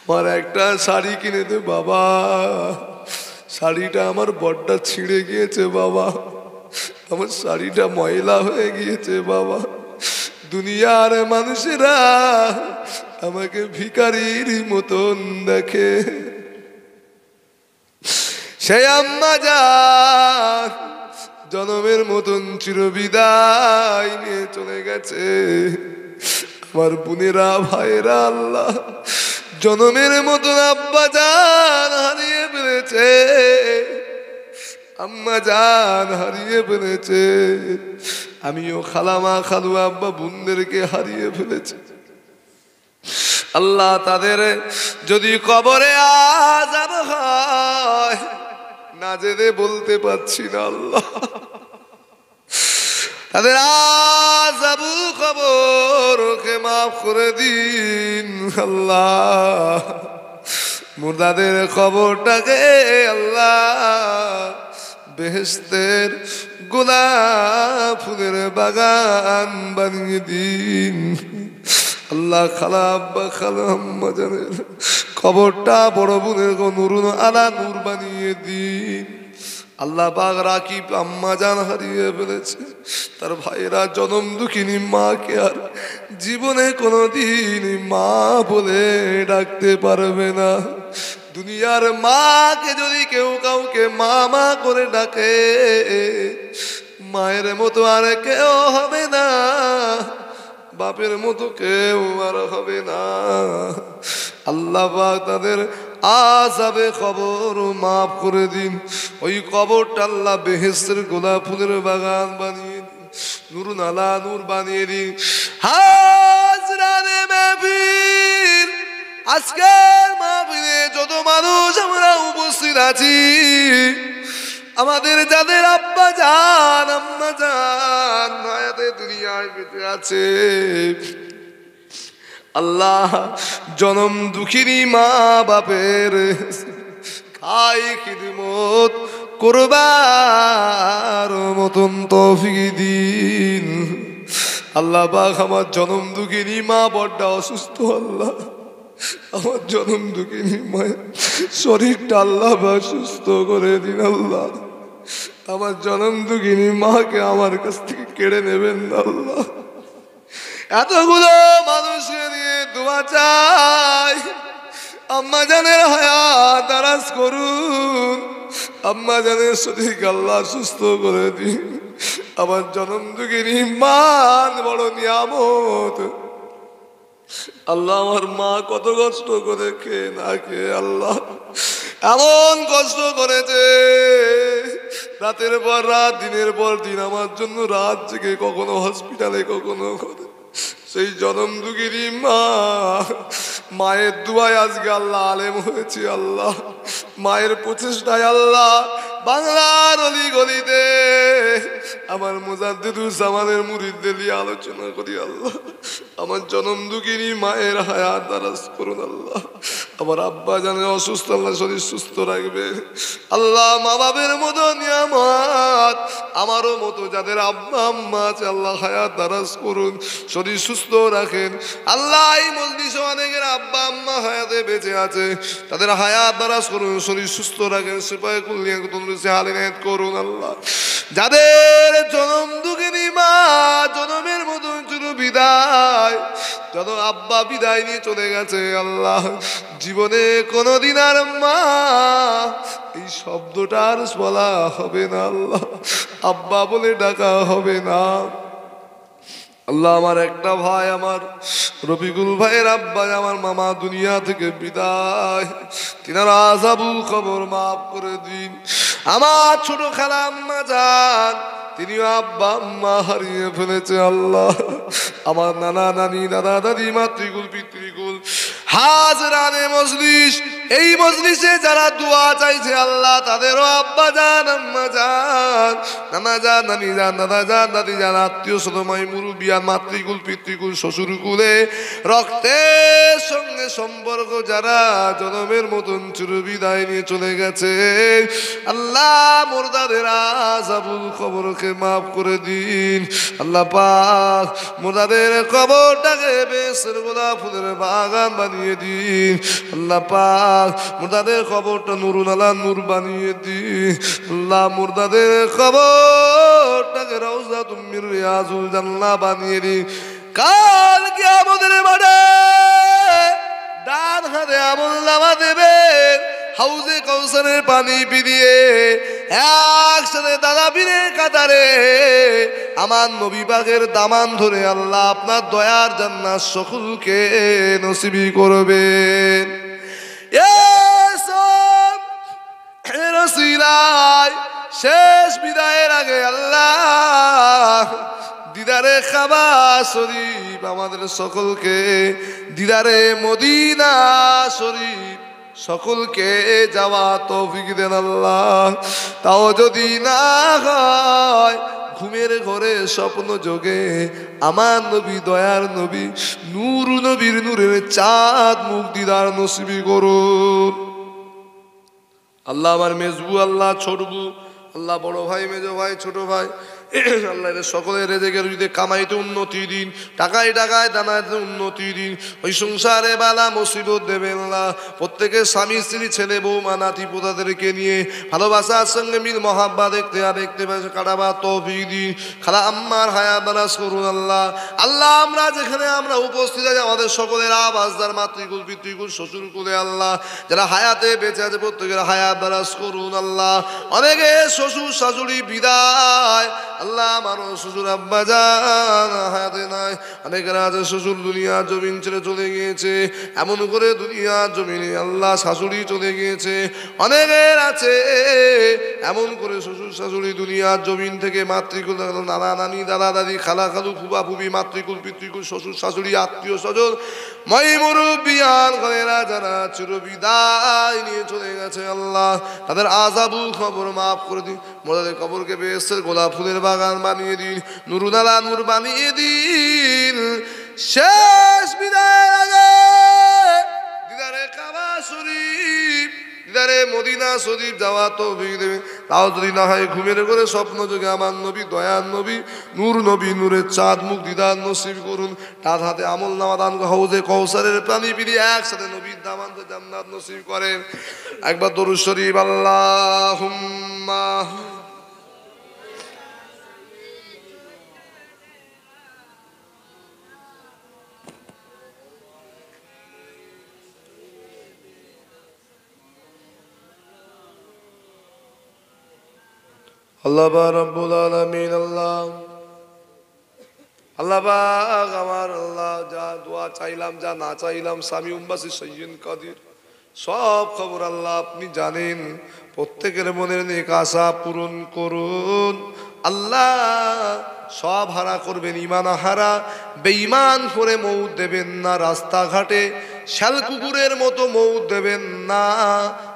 আমার একটা শাড়ি কিনে দে বাবা, শাড়িটা আমার বড়টা ছিঁড়ে গিয়েছে বাবা, আমার শাড়িটা ময়লা হয়ে গিয়েছে বাবা, দুনিয়ার মানুষেরা আমাকে ভিখারির মতন দেখে। সে আম্মা জান জনমের মতন চিরবিদায় নিয়ে চলে গেছে। আমার বোনেরা ভাইয়েরা আল্লাহ জনমের মতন আব্বা জান হারিয়ে ফেলেছে, আম্মা জান হারিয়ে ফেলেছে, আমিও খালামা খালু আব্বা বোনদেরকে হারিয়ে ফেলেছি। আল্লাহ তাদের যদি কবরে আযাব হয় না জেনে বলতে পারছি না, আল্লাহ তাদের আযাবুল কবরকে মাফ করে দিন আল্লাহ, মুর্দাদের কবরটাকে আল্লাহ বেহেশতের গোলাপ ফুলের বাগান বানিয়ে দিন আল্লাহ। খালা আব্বা খালা আম্মা জানের কবরটা বড় বোনের নুরুন আলা নূর বানিয়ে দিন আল্লাহ। পাক রাকিব আম্মা জান হারিয়ে ফেলেছে, তার ভাইয়েরা জনম দুঃখিনী মাকে আর জীবনে কোনোদিন মা বলে ডাকতে পারবে না। দুনিয়ার মাকে যদি কেউ কাউকে মা মা করে ডাকে, মায়ের মতো আর কেউ হবে না, বাপের মতো কেউ আর হবে না। আল্লাহ পাক তাদের আযাবে কবর মাফ করে দিন, ওই কবরটা আল্লাহ বেহেশতের গোলাপ ফুলের বাগান বানিয়ে দিন, নূরুন আলা নূর বানিয়ে দিন। হাজরানে মাহফিল, আজকের মাহফিলে যত মানুষ আমরা উপস্থিত আছি, আমাদের যাদের আব্বা জান আম্মা জান হায়াতে দুনিয়ায় বেঁচে আছে, আল্লাহ জনম দুঃখিনী মা বাপের খাই খিদমত করবার মতন তৌফিক দিন আল্লাহ পাক আমার জনম দুঃখিনী মা বড্ড অসুস্থ আল্লাহ, আমার জনম দুঃখিনী মায়ের শরীরটা আল্লাহ পাক সুস্থ করে দিন আল্লাহ। আমার জনম দুঃখিনী মাকে আমার কাছ থেকে কেড়ে নেবেন না আল্লাহ। এতগুলো মানুষকে নিয়ে দোয়া চাই, আম্মা জানের হায়াত দারাজ করুন, আম্মা জানের শরীর আল্লাহ সুস্থ করে দিন। আমার জনম দুঃখিনী মান বড় নিয়ামত আল্লাহ। আমার মা কত কষ্ট করে খেয়ে না খেয়ে আল্লাহ এমন কষ্ট করেছে, রাতের পর রাত দিনের পর দিন আমার জন্য রাত জেগে কখনো হসপিটালে কখনো ঘরে। সেই জনম দুঃখিনী মা, মায়ের দুয়ায় আজকে আল্লাহ আলেম হয়েছে আল্লাহ। মায়ের প্রচেষ্টায় আল্লাহ বাংলার অলি গলিতে আমার মুজাদ্দিদুজ্জামানের মুরিদদের নিয়ে আলোচনা করি আল্লাহ। আমার জনম দুঃখিনী মায়ের হায়াত দারাজ করুন আল্লাহ। আমার আব্বা জানে অসুস্থ, আল্লাহ শরীর সুস্থ রাখবে আল্লাহ। মা বাবের মতো নিয়ামত আমারও মতো যাদের আব্বা আম্মা আছে আল্লাহ হায়াত দারাজ করুন, শরীর সুস্থ রাখেন আল্লাহ। এই মজলিসে অনেকের আব্বা আম্মা হায়াতে বেঁচে আছে, তাদের হায়াত দারাজ করুন, শরীর সুস্থ রাখেন, সিপাহে কুলিয়া হালিনাত করুন আল্লাহ। যাদের জনম দুঃখিনী মা জনমের মতন চুরু বিদায়, যত আব্বা বিদায় নিয়ে চলে গেছে আল্লাহ, জীবনে কোনোদিন আর মা এই শব্দটার বলা হবে না আল্লাহ, আব্বা বলে ডাকা হবে না আল্লাহ। আমার একটা ভাই, আমার রফিকুল ভাইয়ের আব্বা, আমার মামা দুনিয়া থেকে বিদায়, তিনার আযাবুল কবর মাফ করে দিন। আমার ছোট খালা আম্মা যান, তিনিও আব্বা আম্মা হারিয়ে ফেলেছে আল্লাহ। আমার নানা নানি দাদা দাদি মাতৃকুল পিতৃকুল হাজরানে মজলিস, এই মজলিসে যারা দোয়া চাইছে আল্লাহ তাদেরও আব্বা যান আম্মা যান নানা যান নানি যান দাদা যান দাদি যান আত্মীয় স্বজনময় মুরুবিয়ান মাতৃকুল পিতৃকুল শ্বশুরকুলে রক্তের সঙ্গে সম্পর্ক যারা জনমের মতন চির বিদায় নিয়ে চলে গেছে আল্লাহ, মুর্দাদের আযাবুল কবরকে মাফ করে দিন আল্লাহ পাক। মুর্দাদের কবরটাকে বেশের গোলাপ ফুলের বাগান বানিয়ে দিন আল্লাহ পাক। মুর্দাদের কবরটা নুরুন আলা নূর বানিয়ে দিন আল্লাহ। মুর্দাদের কবরটাকে রাউযাতুম মির রিয়াজুল জান্নাহ বানিয়ে দিন। কাল কিয়ামতের মাঠে ডান হাতে আমলনামা দেবেন, হাউজে কাউসারের পানি পিদিয়ে একসাথে দাদাবীরের কাতারে আমার নবী পাকের দামান ধরে আল্লাহ আপনার দয়ার জান্নাত সকলকে নসিবি করবেন। শেষ বিদায়ের আগে আল্লাহ দিদারে কাবা শরীফ আমাদের সকলকে, দিদারে মদিনা শরীফ সকলকে যাওয়া তৌফিক দেন আল্লাহ। তাও যদি না হয় ঘুমের ঘরে স্বপ্ন যোগে আমার নবী দয়ার নবী নূর নবীর নূরের চাঁদ মুখ দিদার নসিবি করুন আল্লাহ। আমার মেজবু আল্লাহ, ছোটবু আল্লাহ, বড় ভাই মেজো ভাই ছোট ভাই আল্লাহ সকলের রেজেকের যদি কামাইতে উন্নতি দিন, টাকায় টাকায় দানাতে উন্নতি দিন, ওই সংসারে বালা মুসিবত দেবেন আল্লাহ। প্রত্যেকের স্বামী স্ত্রী ছেলে বৌমা নাতি পোতাদেরকে নিয়ে ভালোবাসার সঙ্গে মিল মহাব্বা দেখতে আর দেখতে পাচ্ছে কাটাবা তৌফিক দিন। খালা আম্মার হায়াত দারাজ করুন আল্লাহ। আল্লাহ আমরা যেখানে আমরা উপস্থিত আছি আমাদের সকলের আবাসদার মাতৃকুল পিতৃকুল শ্বশুরকুলে আল্লাহ যারা হায়াতে বেঁচে আছে প্রত্যেকের হায়াত দারাজ করুন আল্লাহ। অনেকে শ্বশুর শাশুড়ি বিদায় আল্লাহ, আমারও শ্বশুর আব্বা জান হায়াতে নাই, অনেকের আছে শ্বশুর দুনিয়া জমিন ছেড়ে চলে গিয়েছে, এমন করে দুনিয়া জমিনে আল্লাহ শাশুড়ি চলে গিয়েছে, অনেকের আছে এমন করে শ্বশুর শাশুড়ি দুনিয়া জমিন থেকে মাতৃকুল নানা নানি দাদা দাদি খালা খালু ফুবা ফুবি মাতৃকুল পিতৃকুল শ্বশুর শাশুড়ি আত্মীয় স্বজন মই মুরুব্বিয়ান ঘরেরা যারা চির বিদায় নিয়ে চলে গেছে আল্লাহ তাদের আযাবুল কবর মাফ করে দিন। মোদের কবরকে বেহেশতের গোলাপ ফুলের বাগান বানিয়ে দিন, নুরুন আলা নূর বানিয়ে দিন। শেষ বিদায়ের আগে দিদারে কাবা শরীফ দিদারে মদিনা শরীফ যাওয়া তৌফিক দেবেন। তাও যদি না হয় ঘুমের করে স্বপ্ন যোগে আমার নবী দয়ার নবী নবী নূরের চাঁদ মুখ দিদার নসিব করুন। তার হাতে আমল নামা দান হাউজে কৌসারের প্রাণী পিড়ি একসাথে নবীর দামান্ত জান্নাত নসিব করেন। একবার দরুদ শরীফ আল্লাহুম্মা আল্লাহ রাব্বুল আলামিন। আল্লাহ আল্লাহ পাক আমার আল্লাহ যা দোয়া চাইলাম যা না চাইলাম স্বামী উম্বাসী সৈয়দ কাদির সব খবর আল্লাহ আপনি জানেন। প্রত্যেকের মনের নেক আশা পূরণ করুন আল্লাহ। সব হারা করবেন, ইমান হারা বেঈমান করে মৌত দেবেন না। রাস্তাঘাটে শাল কুকুরের মতো মৌত দেবেন না।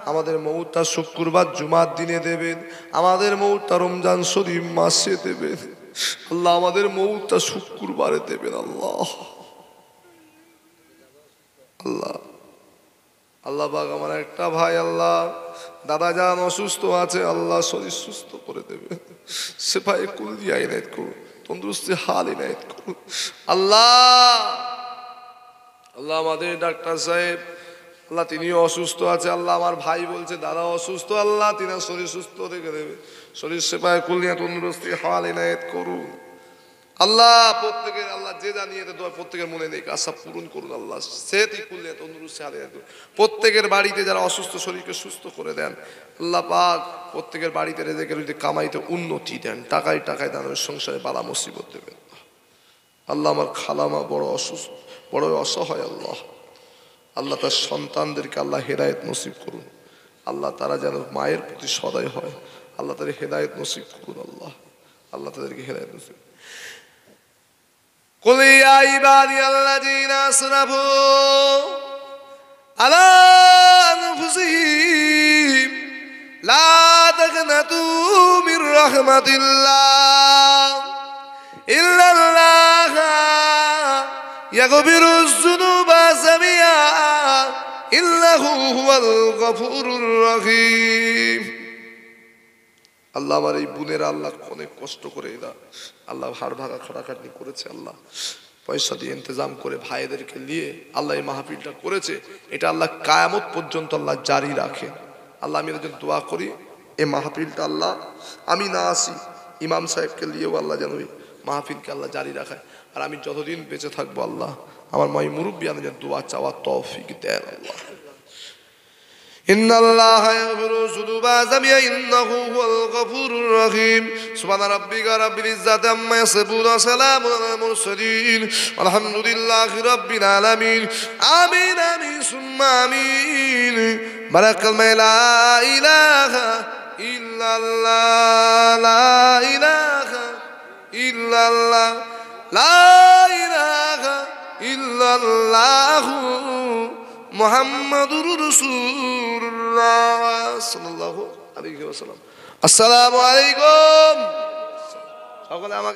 আমাদের মৌতটা শুক্রবার জুমার দিনে দেবেন, আমাদের মৌতটা রমজান শরীফ মাসে দেবেন আল্লাহ। আমাদের মৌতটা শুক্রবারে দেবেন আল্লাহ। আল্লাহ আল্লাহ পাক আমার একটা ভাই আল্লাহ দাদা যান অসুস্থ আছে আল্লাহ শরীর সুস্থ করে দেবে। সেফায়ে কুলিয়া ইনায়েত করুন, তন্দুরুস্তি হাল ইনায়েত করুন আল্লাহ। আল্লাহ আমাদের ডাক্তার সাহেব আল্লাহ তিনিও অসুস্থ আছে আল্লাহ। আমার ভাই বলছে দাদা অসুস্থ আল্লাহ, তিনার শরীর সুস্থ রেখে দেবে। শরীর সেফায়ে কুলিয়া তন্দুরুস্তি হাল ইনায়েত করুন আল্লাহ। প্রত্যেকের আল্লাহ যে জানিয়ে দোয়া প্রত্যেকের মনে নেই আশা পূরণ করুন আল্লাহ। সেহতি কুলিয়া তন্দুরুস্তি হাল ইনায়েত করুন। প্রত্যেকের বাড়িতে যারা অসুস্থ শরীরকে সুস্থ করে দেন আল্লাহ পাক। প্রত্যেকের বাড়িতে রেজেকের যদি কামাইতে উন্নতি দেন, টাকায় টাকায় দানের সংসারে বালা মুসিবত দেবেন আল্লাহ। আমার খালামা বড় অসুস্থ, বড় অসহায় আল্লাহ। আল্লাহ তার সন্তানদেরকে আল্লাহ হেদায়েত নসিব করুন আল্লাহ। তারা যেন মায়ের প্রতি সদয় হয় আল্লাহ। তাদের হেদায়েত নসিব করুন আল্লাহ। আল্লাহ তাদেরকে হেদায়েত নসিব। قل يا عبادي الذين أسرفوا على أنفسهم لا تقنطوا من رحمة الله إن الله يغفر الذنوب جميعا إنه هو الغفور الرحيم। আল্লাহ আমার এই বোনেরা আল্লাহ অনেক কষ্ট করে এরা আল্লাহ হাড় ভাঙা খাটাখাটনি করেছে আল্লাহ। পয়সা দিয়ে ইন্তজাম করে ভাইদেরকে নিয়ে আল্লাহ এই মাহফিলটা করেছে। এটা আল্লাহ কায়ামত পর্যন্ত আল্লাহ জারি রাখে আল্লাহ। আমি যেন দোয়া করি এই মাহফিলটা আল্লাহ আমি না আসি ইমাম সাহেবকে নিয়েও আল্লাহ যেন ওই মাহফিলকে আল্লাহ জারি রাখায়। আর আমি যতদিন বেঁচে থাকবো আল্লাহ আমার মাই মুরব্বী আমি যেন দোয়া চাওয়ার তৌফিক দেন আল্লাহ। إن الله يغفر الذنوب جميعا إنه هو الغفور الرحيم سبحان ربك رب العزة عما يصفون وسلام على المرسلين والحمد لله رب العالمين آمين آمين ثم آمين بارك الله لا إله إلا الله لا إله إلا الله لا إله إلا الله মুহাম্মাদুর রাসূলুল্লাহ সাল্লাল্লাহু আলাইহি ওয়াসাল্লাম। আসসালামু আলাইকুম। সকলে আমাকে